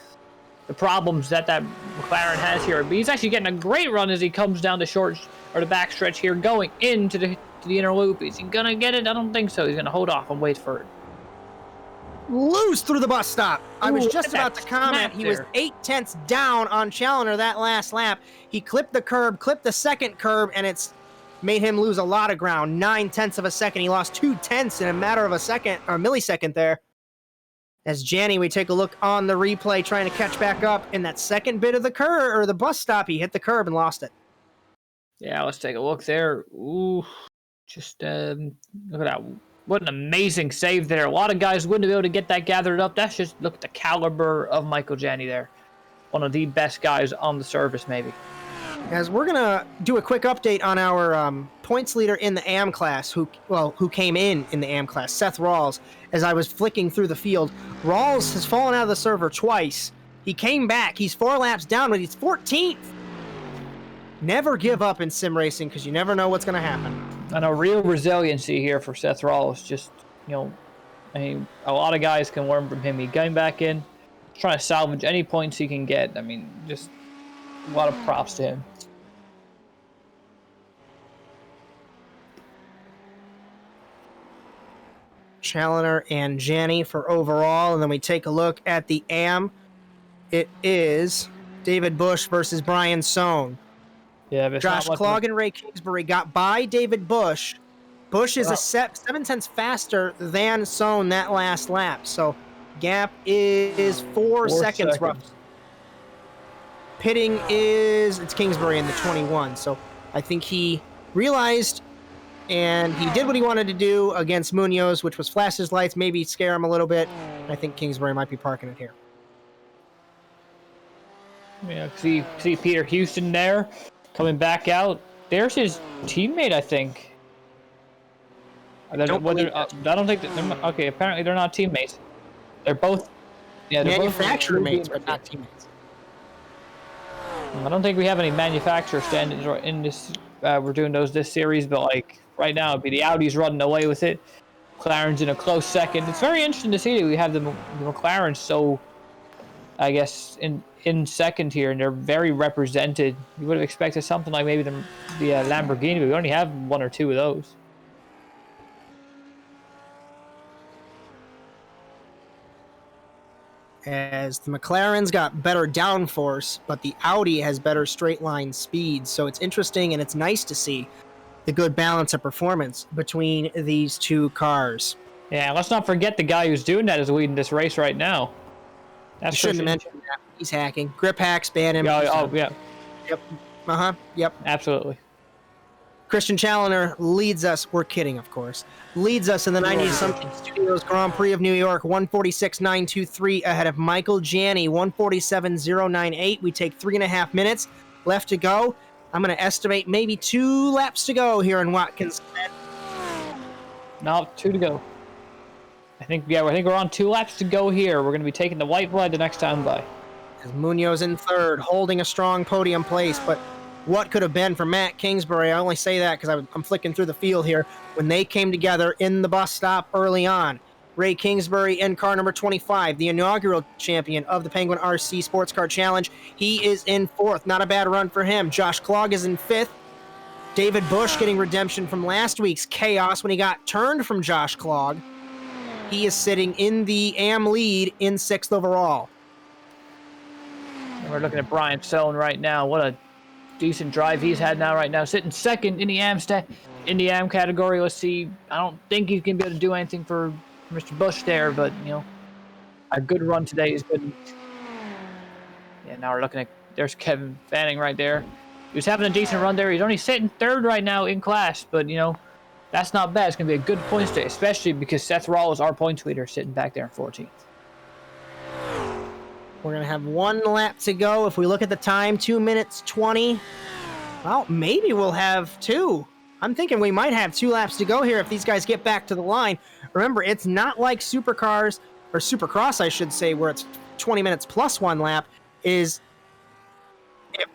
problems that McLaren has here. But he's actually getting a great run as he comes down the back stretch here, going into the inner loop. Is he going to get it? I don't think so. He's going to hold off and wait for it. Loose through the bus stop. I was just about to comment. He was 0.8 down on Challoner that last lap. He clipped the curb, clipped the second curb, and it's made him lose a lot of ground. 0.9 of a second. He lost 0.2 in a matter of a second, or a millisecond there. As Janney, we take a look on the replay, trying to catch back up in that second bit of the curb, or the bus stop. He hit the curb and lost it. Yeah, let's take a look there. Ooh, just look at that. What an amazing save there. A lot of guys wouldn't be able to get that gathered up. That's just, look at the caliber of Michael Janney there. One of the best guys on the service, maybe. As we're going to do a quick update on our points leader in the AM class, who came in the AM class, Seth Rawls. As I was flicking through the field, Rawls has fallen out of the server twice. He came back. He's 4 laps down, but he's 14th. Never give up in sim racing, because you never know what's going to happen. And a real resiliency here for Seth Rawls. Just, I mean, a lot of guys can learn from him. He came back in, trying to salvage any points he can get. I mean, just a lot of props to him. Challoner and Janney for overall, and then we take a look at the AM. It is David Bush versus Brian Sohn. Yeah, but Josh Clog and Ray Kingsbury got by David Bush. Bush is 7/10 faster than Sohn that last lap, so gap is 4 seconds rough. Pitting it's Kingsbury in the 21, so I think he realized and he did what he wanted to do against Munoz, which was flash his lights, maybe scare him a little bit. I think Kingsbury might be parking it here. Yeah, see Peter Houston there. Coming back out. There's his teammate, I think. I don't believe that. I don't think that okay. Apparently, they're not teammates. They're both. Yeah, they're Manufacturer both mates, but not teammates. I don't think we have any manufacturer standings in this. We're doing those this series, but like right now, it'd be the Audis running away with it. McLaren's in a close second. It's very interesting to see that we have the McLaren so, I guess, in second here, and they're very represented. You would have expected something like maybe the Lamborghini, but we only have one or two of those. As the McLaren's got better downforce, but the Audi has better straight line speed. So it's interesting and it's nice to see the good balance of performance between these two cars. Yeah, let's not forget the guy who's doing that is leading this race right now. I shouldn't have mentioned that. He's hacking. Grip hacks, ban him. Oh, yeah. Yep. Yep. Absolutely. Christian Challenger leads us, we're kidding, of course, leads us in the 90Something Studios Grand Prix of New York, 146.923 ahead of Michael Janney, 147.098. We take 3.5 minutes left to go. I'm going to estimate maybe 2 laps to go here in Watkins Glen. No, 2 to go. I think we're on 2 laps to go here. We're going to be taking the white flag the next time by. As Munoz in third, holding a strong podium place, but what could have been for Matt Kingsbury? I only say that because I'm flicking through the field here. When they came together in the bus stop early on, Ray Kingsbury in car number 25, the inaugural champion of the Penguin RC Sports Car Challenge. He is in fourth. Not a bad run for him. Josh Klog is in fifth. David Bush getting redemption from last week's chaos when he got turned from Josh Klog. He is sitting in the AM lead in sixth overall. And we're looking at Brian Stone right now. What a decent drive he's had right now, sitting second in the AM category. Let's see. I don't think he's gonna be able to do anything for Mr. Bush there, but a good run today has been. Yeah, now we're looking at there's Kevin Fanning right there. He was having a decent run there. He's only sitting third right now in class, but that's not bad. It's gonna be a good points day, especially because Seth Rawls, our points leader, sitting back there in 14th. We're going to have 1 lap to go. If we look at the time, 2 minutes 20. Well, maybe we'll have 2. I'm thinking we might have 2 laps to go here if these guys get back to the line. Remember, it's not like supercars, or supercross, I should say, where it's 20 minutes plus 1 lap. If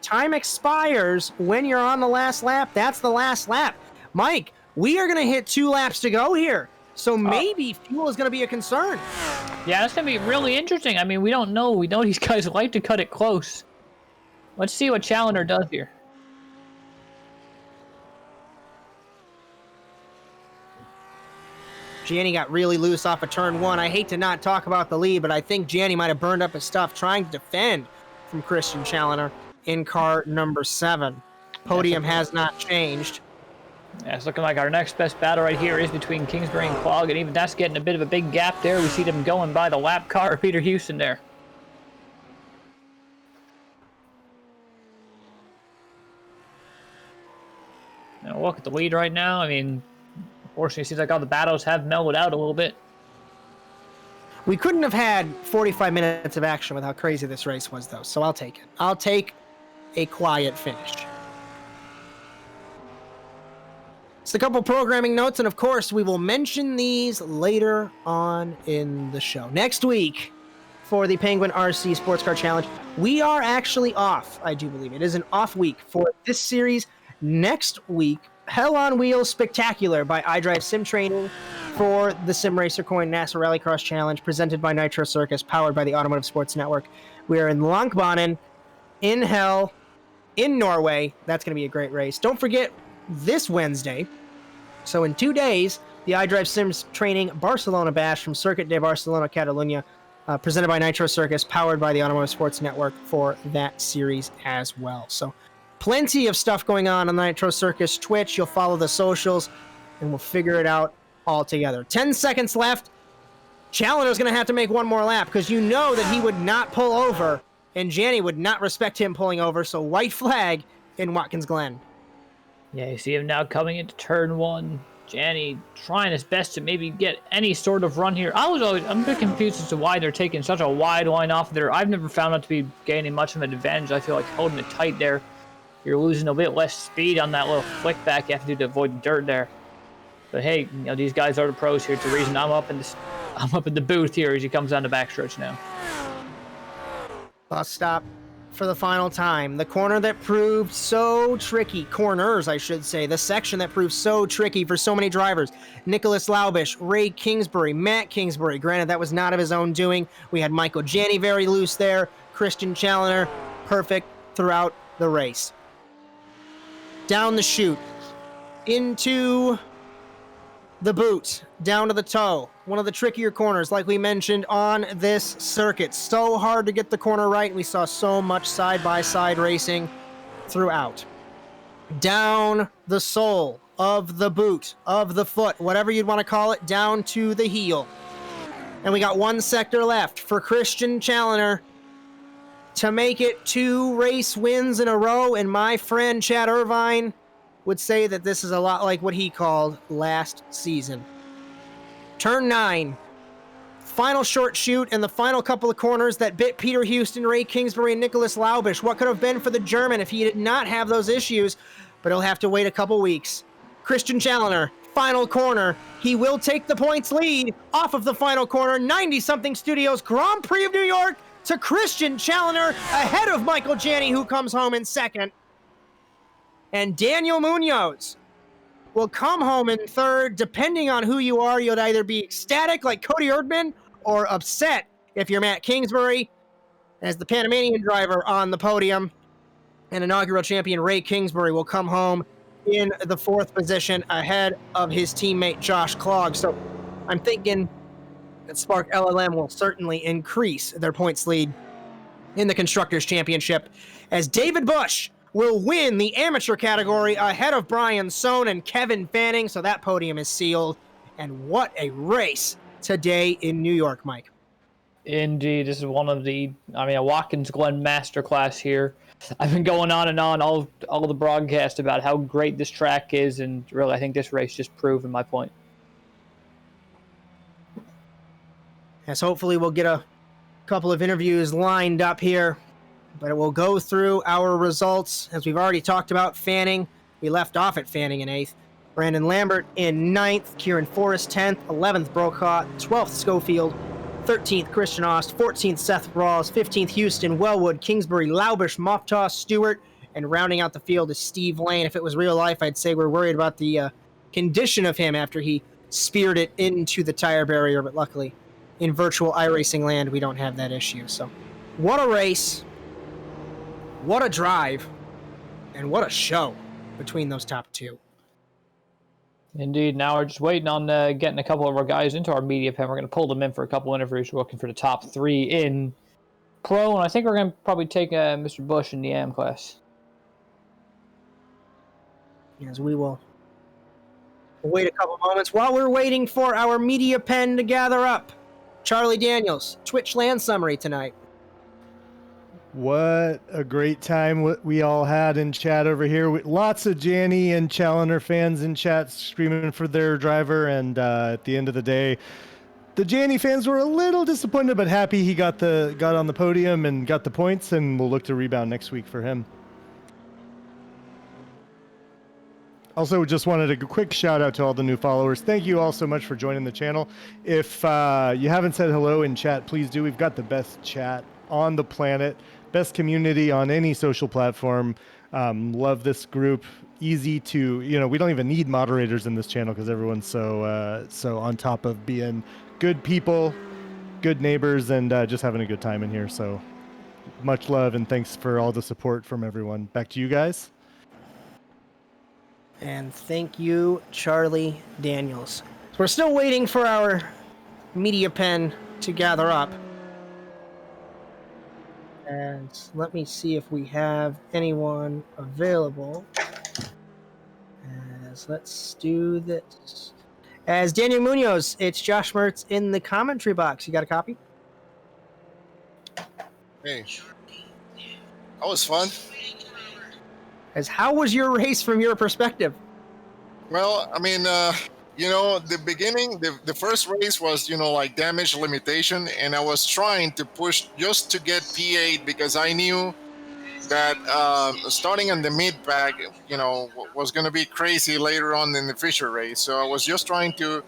time expires when you're on the last lap, that's the last lap. Mike, we are going to hit 2 laps to go here. So maybe fuel is going to be a concern. Yeah, that's going to be really interesting. I mean, we don't know. We know these guys like to cut it close. Let's see what Challenger does here. Janney got really loose off of turn 1. I hate to not talk about the lead, but I think Janney might have burned up his stuff trying to defend from Christian Challenger in car number 7. Podium has not changed. Yeah, it's looking like our next best battle right here is between Kingsbury and Klog, and even that's getting a bit of a big gap there. We see them going by the lap car of Peter Houston there. Now look at the lead right now. I mean, unfortunately, it seems like all the battles have mellowed out a little bit. We couldn't have had 45 minutes of action with how crazy this race was, though, so I'll take it. I'll take a quiet finish. Just a couple programming notes, and of course, we will mention these later on in the show. Next week, for the Penguin RC Sports Car Challenge, we are actually off, I do believe. It is an off week for this series. Next week, Hell on Wheels Spectacular by iDrive Sim Training for the Sim Racer Coin NASA Rallycross Challenge, presented by Nitro Circus, powered by the Automotive Sports Network. We are in Lankbanen, in Hell, in Norway. That's going to be a great race. Don't forget, this Wednesday, so in 2 days, the iDrive Sims Training Barcelona Bash from Circuit de Barcelona, Catalunya, presented by Nitro Circus, powered by the Automotive Sports Network for that series as well. So plenty of stuff going on the Nitro Circus Twitch. You'll follow the socials, and we'll figure it out all together. 10 seconds left. Challenger's going to have to make one more lap because you know that he would not pull over, and Janney would not respect him pulling over, so white flag in Watkins Glen. Yeah, you see him now coming into turn 1. Janney trying his best to maybe get any sort of run here. I'm a bit confused as to why they're taking such a wide line off there. I've never found out to be gaining much of an advantage. I feel like holding it tight there, you're losing a bit less speed on that little flick back you have to do to avoid the dirt there. But hey, these guys are the pros here. It's the reason I'm up in the booth here as he comes down the backstretch now. Bus stop for the final time. The corner that proved so tricky, corners, I should say, the section that proved so tricky for so many drivers. Nicholas Laubish, Ray Kingsbury, Matt Kingsbury. Granted, that was not of his own doing. We had Michael Janney very loose there. Christian Challoner, perfect throughout the race. Down the chute, into the boot, down to the toe. One of the trickier corners, like we mentioned on this circuit. So hard to get the corner right. We saw so much side-by-side racing throughout. Down the sole of the boot, of the foot, whatever you'd want to call it, down to the heel. And we got one sector left for Christian Challoner to make it 2 race wins in a row. And my friend Chad Irvine would say that this is a lot like what he called last season. Turn 9. Final short chute and the final couple of corners that bit Peter Houston, Ray Kingsbury, and Nicholas Laubish. What could have been for the German if he did not have those issues, but he'll have to wait a couple weeks. Christian Challoner, final corner. He will take the points lead off of the final corner. 90-something-studios Grand Prix of New York to Christian Challoner ahead of Michael Janney, who comes home in second. And Daniel Munoz will come home in third. Depending on who you are, you'll either be ecstatic like Cody Erdman or upset if you're Matt Kingsbury as the Panamanian driver on the podium. And inaugural champion Ray Kingsbury will come home in the 4th position ahead of his teammate Josh Klog. So I'm thinking that Spark LLM will certainly increase their points lead in the Constructors' Championship as David Bush will win the amateur category ahead of Brian Sohn and Kevin Fanning. So that podium is sealed. And what a race today in New York, Mike. Indeed, this is one of a Watkins Glen masterclass here. I've been going on and on all of the broadcast about how great this track is, and really I think this race just proved my point. As hopefully we'll get a couple of interviews lined up here, but we'll go through our results. As we've already talked about, Fanning, we left off at Fanning in 8th. Brandon Lambert in 9th, Kieran Forrest 10th, 11th Brokaw, 12th Schofield, 13th Christian Ost, 14th Seth Rawls, 15th Houston, Wellwood, Kingsbury, Laubish, Moftaw, Stewart, and rounding out the field is Steve Lane. If it was real life, I'd say we're worried about the condition of him after he speared it into the tire barrier, but luckily in virtual iRacing land, we don't have that issue. So what a race, what a drive, and what a show between those top 2. Indeed. Now we're just waiting on getting a couple of our guys into our media pen. We're going to pull them in for a couple interviews. We're looking for the top 3 in Pro, and I think we're going to probably take Mr. Bush in the AM class. Yes, we will. We'll wait a couple moments while we're waiting for our media pen to gather up. Charley Daniels, Twitch land summary tonight. What a great time we all had in chat over here. Lots of Janney and Challoner fans in chat screaming for their driver. And at the end of the day, the Janney fans were a little disappointed, but happy he got on the podium and got the points. And we'll look to rebound next week for him. Also, just wanted a quick shout out to all the new followers. Thank you all so much for joining the channel. If you haven't said hello in chat, please do. We've got the best chat on the planet. Best community on any social platform. Love this group. Easy to, we don't even need moderators in this channel because everyone's so on top of being good people, good neighbors, and just having a good time in here. So much love and thanks for all the support from everyone. Back to you guys. And thank you, Charley Daniels. So we're still waiting for our media pen to gather up. And let me see if we have anyone available. Let's do this. As Daniel Munoz, it's Josh Mertz in the commentary box. You got a copy? Hey. That was fun. As how was your race from your perspective? Well, I mean, the beginning, the first race was, like damage limitation, and I was trying to push just to get P8 because I knew that starting in the mid pack, was going to be crazy later on in the Fisher race. So I was just trying to,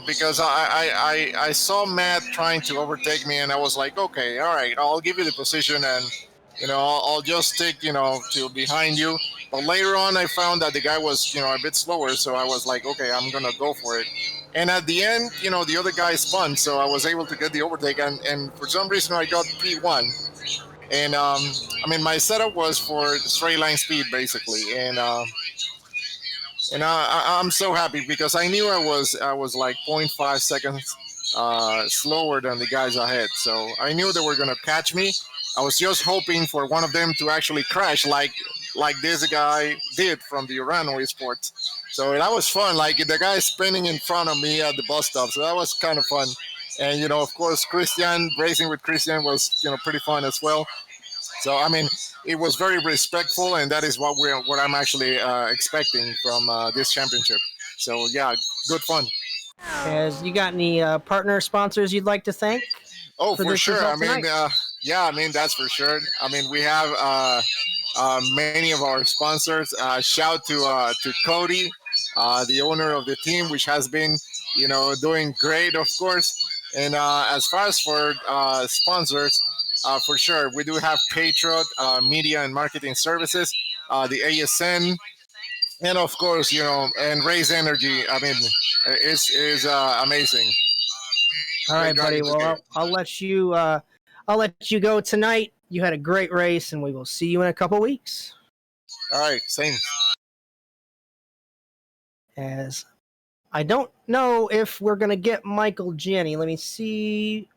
because I saw Matt trying to overtake me, and I was like, okay, all right, I'll give you the position, and I'll just stick, to behind you. But later on, I found that the guy was, a bit slower, so I was like, okay, I'm gonna go for it. And at the end, the other guy spun, so I was able to get the overtake, and for some reason, I got P1. And I mean, my setup was for straight line speed basically, and I'm so happy because I knew I was like zero. 0.5 seconds slower than the guys ahead, so I knew they were gonna catch me. I was just hoping for one of them to actually crash, like this guy did from the Urano Sports. So that was fun. Like the guy spinning in front of me at the bus stop, so that was kind of fun. And of course, Christian racing with Christian was pretty fun as well. So I mean, it was very respectful, and that is what I'm actually expecting from this championship. So yeah, good fun. As you got any partner sponsors you'd like to thank? Oh, for this sure. I result mean, tonight? yeah, I mean that's for sure. I mean, we have many of our sponsors. Shout to Cody, the owner of the team, which has been doing great, of course. And as far as for sponsors, for sure, we do have Patriot Media and Marketing Services, the ASN, and of course, and Raise Energy. I mean, it's amazing. All Great right, buddy. driving Well, today. I'll let you go tonight. You had a great race, and we will see you in a couple weeks. All right, same. As I don't know if we're gonna get Michael Janney. Let me see.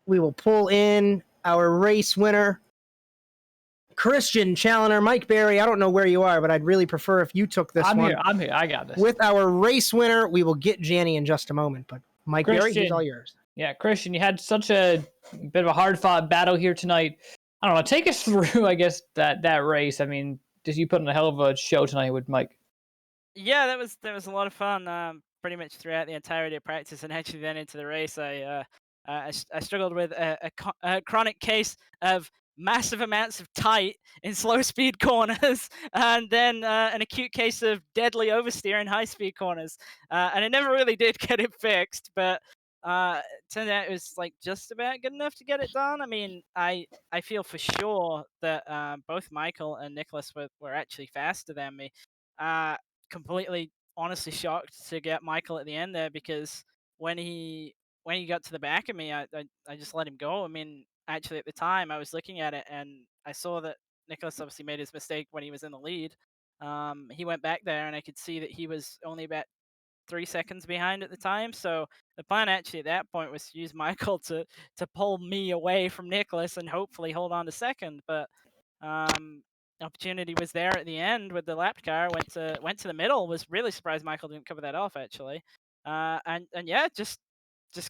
We will pull in our race winner, Christian Challenger, Mike Berry. I don't know where you are, but I'd really prefer if you took this I'm one. here. I'm here. I got this. With our race winner, we will get Janney in just a moment. But Mike Berry, he's all yours. Yeah, Christian, you had such a bit of a hard-fought battle here tonight. I don't know. Take us through, I guess, that race. I mean, did you put on a hell of a show tonight with Mike? Yeah, that was a lot of fun. Pretty much throughout the entirety of practice, and actually then into the race, I struggled with a chronic case of massive amounts of tight in slow speed corners, and then an acute case of deadly oversteer in high speed corners. And I never really did get it fixed, but turned out it was like just about good enough to get it done. I mean, I feel for sure that both Michael and Nicholas were actually faster than me. Completely honestly shocked to get Michael at the end there, because when he got to the back of me, I just let him go. I mean, actually at the time I was looking at it and I saw that Nicholas obviously made his mistake when he was in the lead. He went back there and I could see that he was only about 3 seconds behind at the time. So the plan actually at that point was to use Michael to pull me away from Nicholas and hopefully hold on to second. But opportunity was there at the end with the lap car. Went to the middle. Was really surprised Michael didn't cover that off actually. And yeah, just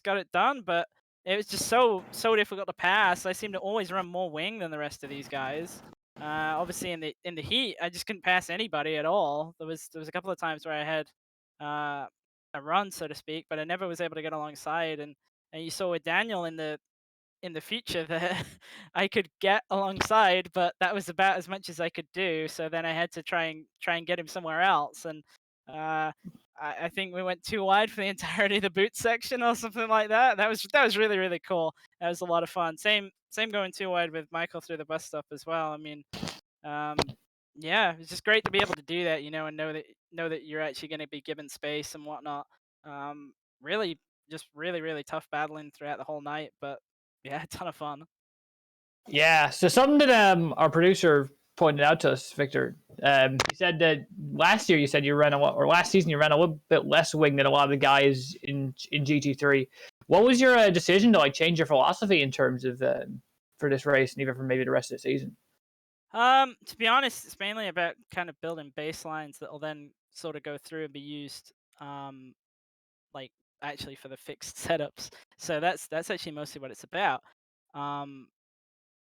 got it done. But it was just so difficult to pass. I seem to always run more wing than the rest of these guys. Obviously in the heat, I just couldn't pass anybody at all. There was a couple of times where I had a run, so to speak, but I never was able to get alongside. And you saw with Daniel in the future that I could get alongside, but that was about as much as I could do. So then I had to try and get him somewhere else. And I think we went too wide for the entirety of the boot section or something like that. That was really really cool. That was a lot of fun. Same going too wide with Michael through the bus stop as well. I mean, yeah, it's just great to be able to do that, and know that you're actually going to be given space and whatnot. Really, just really really tough battling throughout the whole night, but yeah, a ton of fun. Yeah. So something that our producer pointed out to us, Victor. He said that last year you said you ran or last season you ran a little bit less wing than a lot of the guys in GT3. What was your decision to change your philosophy in terms of for this race and even for maybe the rest of the season? To be honest, it's mainly about kind of building baselines that will then sort of go through and be used, like actually for the fixed setups. So that's actually mostly what it's about.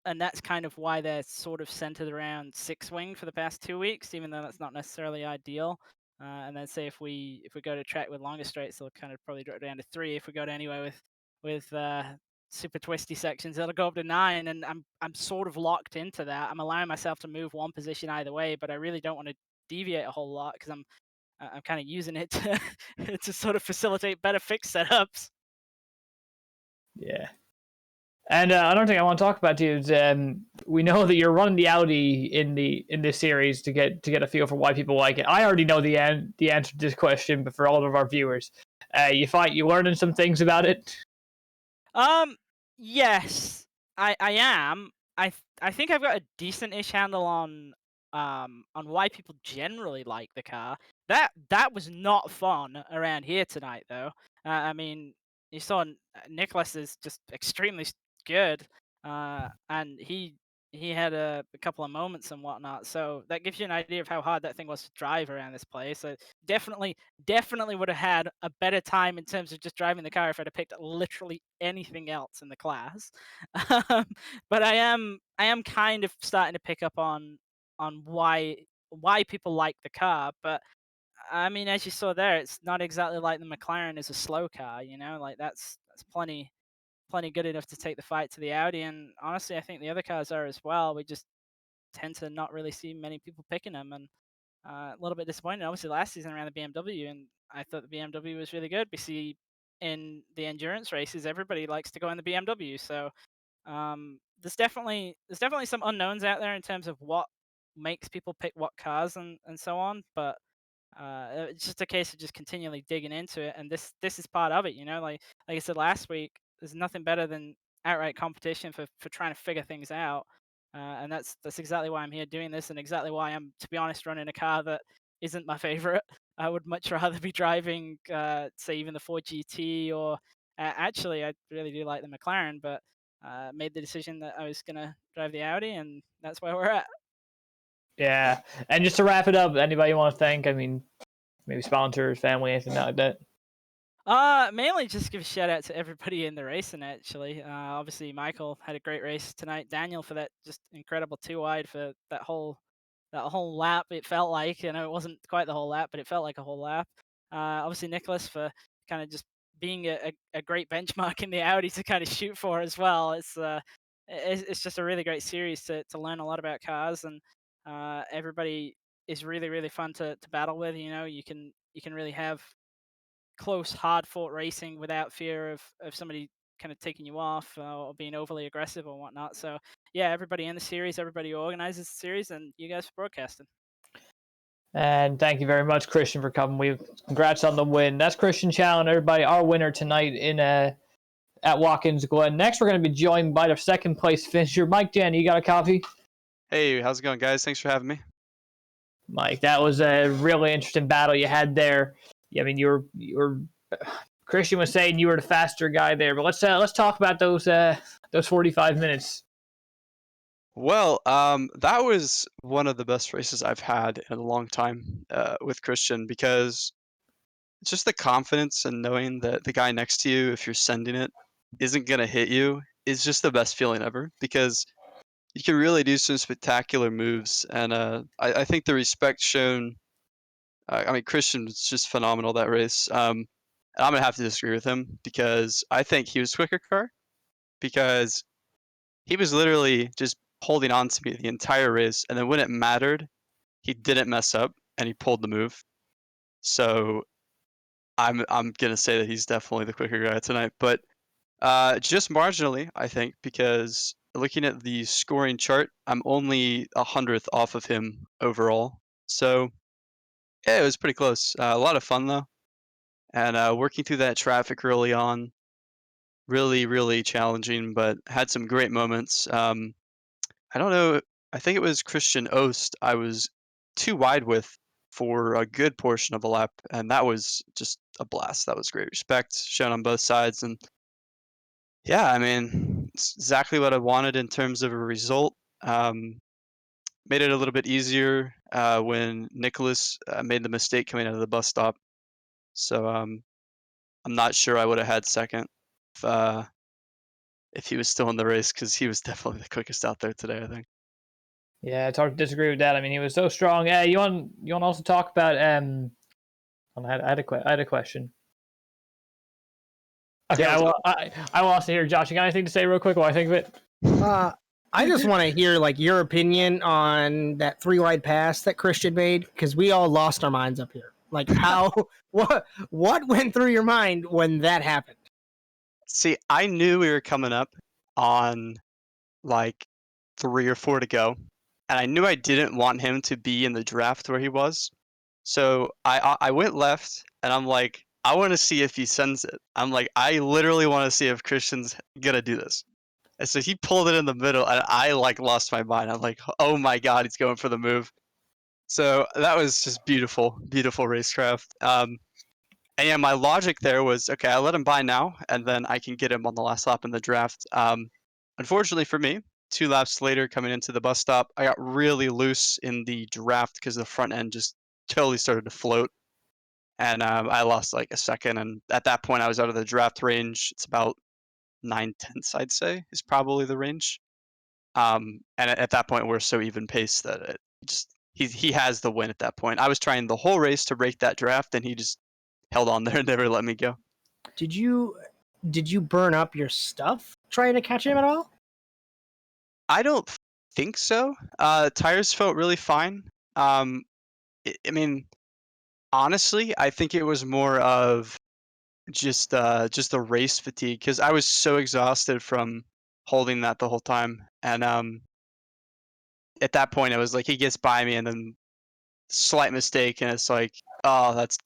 And that's kind of why they're sort of centered around 6-wing for the past 2 weeks, even though that's not necessarily ideal. And then say if we go to track with longer straights, they'll kind of probably drop down to 3. If we go to anywhere with super twisty sections. It'll go up to 9, and I'm sort of locked into that. I'm allowing myself to move one position either way, but I really don't want to deviate a whole lot because I'm kind of using it to to sort of facilitate better fix setups. Yeah. And another thing I want to talk about too is we know that you're running the Audi in this series to get a feel for why people like it. I already know the answer to this question, but for all of our viewers, you learning some things about it? Yes, I am. I think I've got a decent-ish handle on why people generally like the car. That was not fun around here tonight, though. I mean, you saw Nicholas is just extremely good, and he had a couple of moments and whatnot. So that gives you an idea of how hard that thing was to drive around this place. So definitely would have had a better time in terms of just driving the car if I'd have picked literally anything else in the class. But I am kind of starting to pick up on why people like the car. But I mean, as you saw there, it's not exactly like the McLaren is a slow car. Like that's plenty good enough to take the fight to the Audi. And honestly, I think the other cars are as well. We just tend to not really see many people picking them, and a little bit disappointed. Obviously, last season around the BMW, and I thought the BMW was really good. We see in the endurance races, everybody likes to go in the BMW. So there's definitely some unknowns out there in terms of what makes people pick what cars and so on. But it's just a case of just continually digging into it, and this is part of it. Like I said last week, there's nothing better than outright competition for trying to figure things out. And that's exactly why I'm here doing this, and exactly why I'm, to be honest, running a car that isn't my favorite. I would much rather be driving, say, even the Ford GT, or actually, I really do like the McLaren, but made the decision that I was gonna drive the Audi, and that's where we're at. Yeah. And just to wrap it up, anybody you want to thank? I mean, maybe sponsors, family, anything like that. Mainly just give a shout out to everybody in the racing. Actually, obviously Michael had a great race tonight. Daniel for that just incredible 2 wide for that whole lap. It felt like, it wasn't quite the whole lap, but it felt like a whole lap. Obviously Nicholas for kind of just being a great benchmark in the Audi to kind of shoot for as well. It's just a really great series to learn a lot about cars, and everybody is really fun to battle with. You can really have close, hard-fought racing without fear of somebody kind of taking you off or being overly aggressive or whatnot. So yeah, everybody in the series, everybody who organizes the series, and you guys for broadcasting. And thank you very much, Christian, for coming. Congrats on the win. That's Christian Challen, everybody, our winner tonight at Watkins Glen. Next, we're going to be joined by the second place finisher, Mike Jan. You got a copy? Hey, how's it going, guys? Thanks for having me. Mike, that was a really interesting battle you had there. I mean, you were Christian was saying you were the faster guy there, but let's talk about those 45 minutes. Well, that was one of the best races I've had in a long time with Christian, because it's just the confidence and knowing that the guy next to you, if you're sending it, isn't going to hit you, is just the best feeling ever, because you can really do some spectacular moves. And I think the respect shown, I mean, Christian was just phenomenal that race. And I'm going to have to disagree with him, because I think he was quicker car, because he was literally just holding on to me the entire race, and then when it mattered, he didn't mess up and he pulled the move. So I'm gonna say that he's definitely the quicker guy tonight, but just marginally, I think, because looking at the scoring chart, I'm only 100th off of him overall. So yeah, it was pretty close. A lot of fun though, and working through that traffic early on, really challenging, but had some great moments. I don't know. I think it was Christian Ost I was too wide with for a good portion of a lap, and that was just a blast. That was great respect shown on both sides, and yeah, I mean, it's exactly what I wanted in terms of a result. Made it a little bit easier when Nicholas made the mistake coming out of the bus stop. So I'm not sure I would have had second if he was still in the race, because he was definitely the quickest out there today, I think. Yeah, it's hard to disagree with that. I mean, he was so strong. You want to also talk about I had a question. Okay, I lost it here. Josh, you got anything to say real quick while I think of it? I just want to hear like your opinion on that 3 wide pass that Christian made, because we all lost our minds up here. Like how what went through your mind when that happened? See, I knew we were coming up on like 3 or 4 to go, and I knew I didn't want him to be in the draft where he was. So I went left, and I'm like, I want to see if he sends it. I'm like, I literally want to see if Christian's gonna do this. And so he pulled it in the middle, and I like lost my mind. I'm like, oh my god, he's going for the move. So that was just beautiful, beautiful racecraft. And yeah, my logic there was, okay, I let him buy now, and then I can get him on the last lap in the draft. Unfortunately for me, 2 laps later, coming into the bus stop, I got really loose in the draft because the front end just totally started to float, and I lost like a second. And at that point, I was out of the draft range. It's about 9/10, I'd say, is probably the range. And at that point, we're so even paced that it just he has the win at that point. I was trying the whole race to break that draft, and he just held on there and never let me go. Did you burn up your stuff trying to catch him at all? I don't think so. Tires felt really fine. I mean, honestly, I think it was more of just the race fatigue, because I was so exhausted from holding that the whole time. And at that point, it was like he gets by me, and then slight mistake, and it's like, oh, it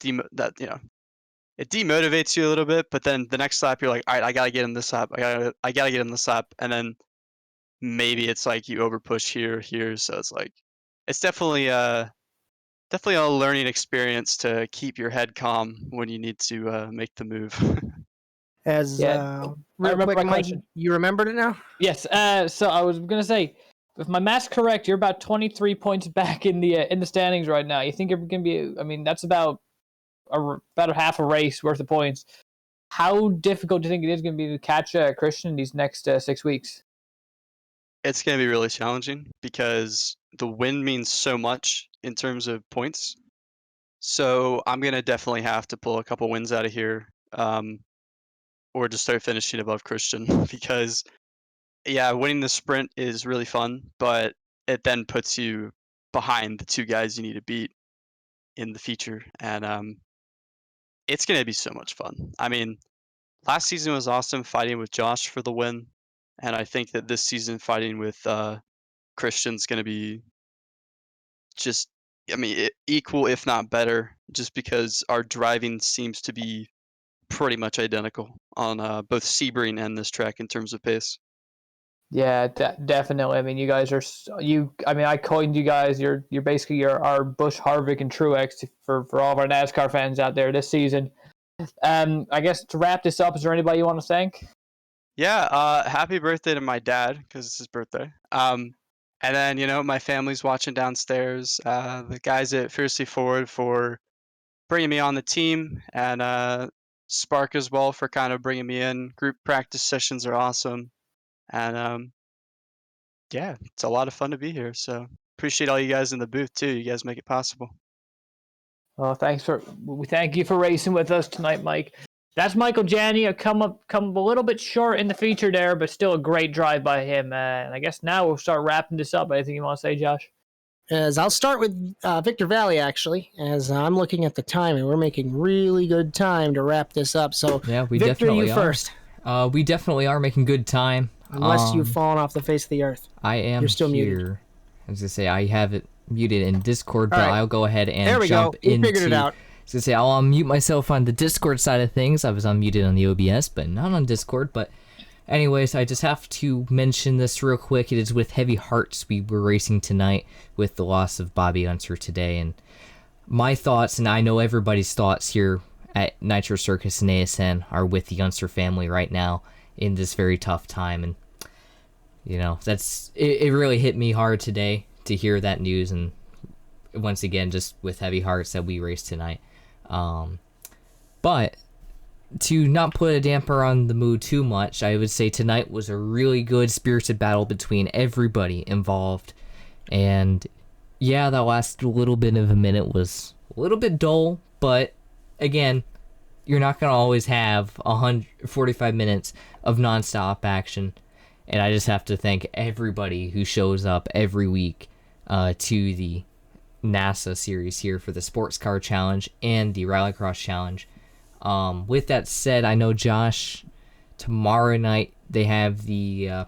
demotivates you a little bit. But then the next lap, you're like, all right, I gotta get in this lap. I gotta get in this lap, and then maybe it's like you overpush here. So it's like, it's definitely a learning experience to keep your head calm when you need to make the move. As I real remember quick, my Mike, question. you remembered it now? Yes. So I was gonna say, if my math's correct, you're about 23 points back in the standings right now. You think you're gonna be? I mean, that's about a half a race worth of points. How difficult do you think it is going to be to catch Christian these next 6 weeks? It's going to be really challenging because the win means so much in terms of points. So I'm going to definitely have to pull a couple wins out of here, or just start finishing above Christian because, yeah, winning the sprint is really fun, but it then puts you behind the 2 guys you need to beat in the feature. And it's going to be so much fun. I mean, last season was awesome fighting with Josh for the win, and I think that this season fighting with Christian's going to be just, I mean, equal if not better, just because our driving seems to be pretty much identical on both Sebring and this track in terms of pace. Yeah, definitely. I mean, you guys are I mean, I coined you guys. You're basically our Bush, Harvick, and Truex for all of our NASCAR fans out there this season. I guess to wrap this up, is there anybody you want to thank? Yeah, happy birthday to my dad because it's his birthday. And then my family's watching downstairs. The guys at Fiercely Forward for bringing me on the team, and Spark as well for kind of bringing me in. Group practice sessions are awesome, and yeah, it's a lot of fun to be here. So appreciate all you guys in the booth too. You guys make it possible. Well, we thank you for racing with us tonight, Mike. That's Michael Janney. Come a little bit short in the feature there, but still a great drive by him. And I guess now we'll start wrapping this up. Anything you want to say, Josh? As I'll start with Victor Vallee, actually, as I'm looking at the time, and we're making really good time to wrap this up. So, Yeah, we Victor, definitely you are. first. We definitely are making good time. Unless you've fallen off the face of the earth. I am You're still here. muted. I was gonna say I have it muted in Discord, but All right. I'll go ahead and There we jump go. We into. figured it out. I was gonna say I'll unmute myself on the Discord side of things. I was unmuted on the OBS, but not on Discord. But anyways, I just have to mention this real quick. It is with heavy hearts we were racing tonight with the loss of Bobby Unser today, and my thoughts, and I know everybody's thoughts here at Nitro Circus and ASN are with the Unser family right now in this very tough time. And it really hit me hard today to hear that news, and once again, just with heavy hearts that we raced tonight. But to not put a damper on the mood too much, I would say tonight was a really good spirited battle between everybody involved. And yeah, that last little bit of a minute was a little bit dull, but again, you're not going to always have 145 minutes of nonstop action. And I just have to thank everybody who shows up every week to the NASA series here for the Sports Car Challenge and the Rallycross Challenge. With that said, I know Josh, tomorrow night they have the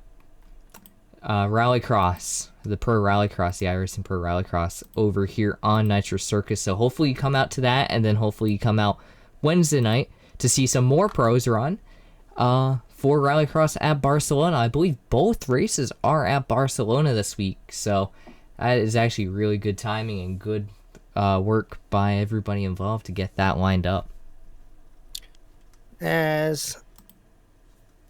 Rallycross, the Pro Rallycross, the iRacing Pro Rallycross over here on Nitro Circus. So hopefully you come out to that, and then hopefully you come out Wednesday night to see some more pros run for Rallycross at Barcelona. I believe both races are at Barcelona this week, so that is actually really good timing and good work by everybody involved to get that lined up. As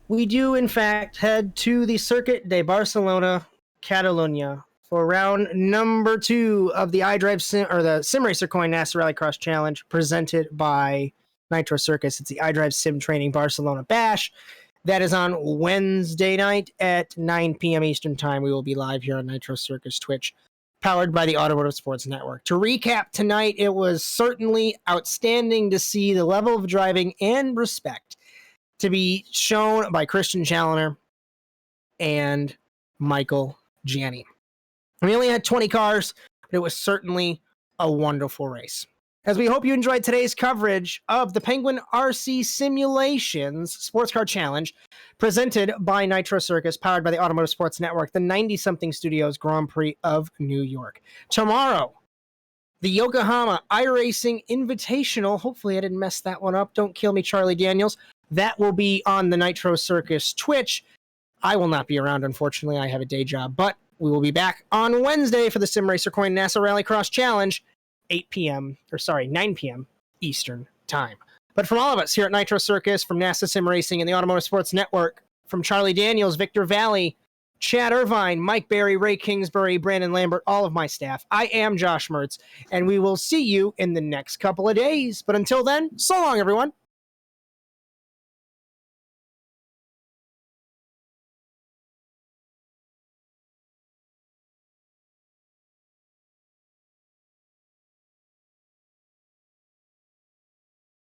we do, in fact, head to the Circuit de Barcelona, Catalunya, for round number 2 of the the Sim Racer Coin NASA Rallycross Challenge presented by Nitro Circus. It's the iDrive Sim Training Barcelona Bash. That is on Wednesday night at 9 p.m. Eastern Time. We will be live here on Nitro Circus Twitch, powered by the Automotive Sports Network. To recap tonight, it was certainly outstanding to see the level of driving and respect to be shown by Christian Challoner and Michael Gianni. We only had 20 cars, but it was certainly a wonderful race. As we hope you enjoyed today's coverage of the Penguin RC Simulations Sports Car Challenge, presented by Nitro Circus, powered by the Automotive Sports Network, the 90SomethingStudios Grand Prix of New York. Tomorrow, the Yokohama iRacing Invitational. Hopefully I didn't mess that one up. Don't kill me, Charley Daniels. That will be on the Nitro Circus Twitch. I will not be around, unfortunately. I have a day job, but we will be back on Wednesday for the Sim Racer Coin NASA Rallycross Challenge, 9 p.m. Eastern Time. But from all of us here at Nitro Circus, from NASA Sim Racing and the Automotive Sports Network, from Charley Daniels, Victor Vallee, Chad Irvine, Mike Berry, Ray Kingsbury, Brandon Lambert, all of my staff, I am Josh Mertz, and we will see you in the next couple of days. But until then, so long, everyone.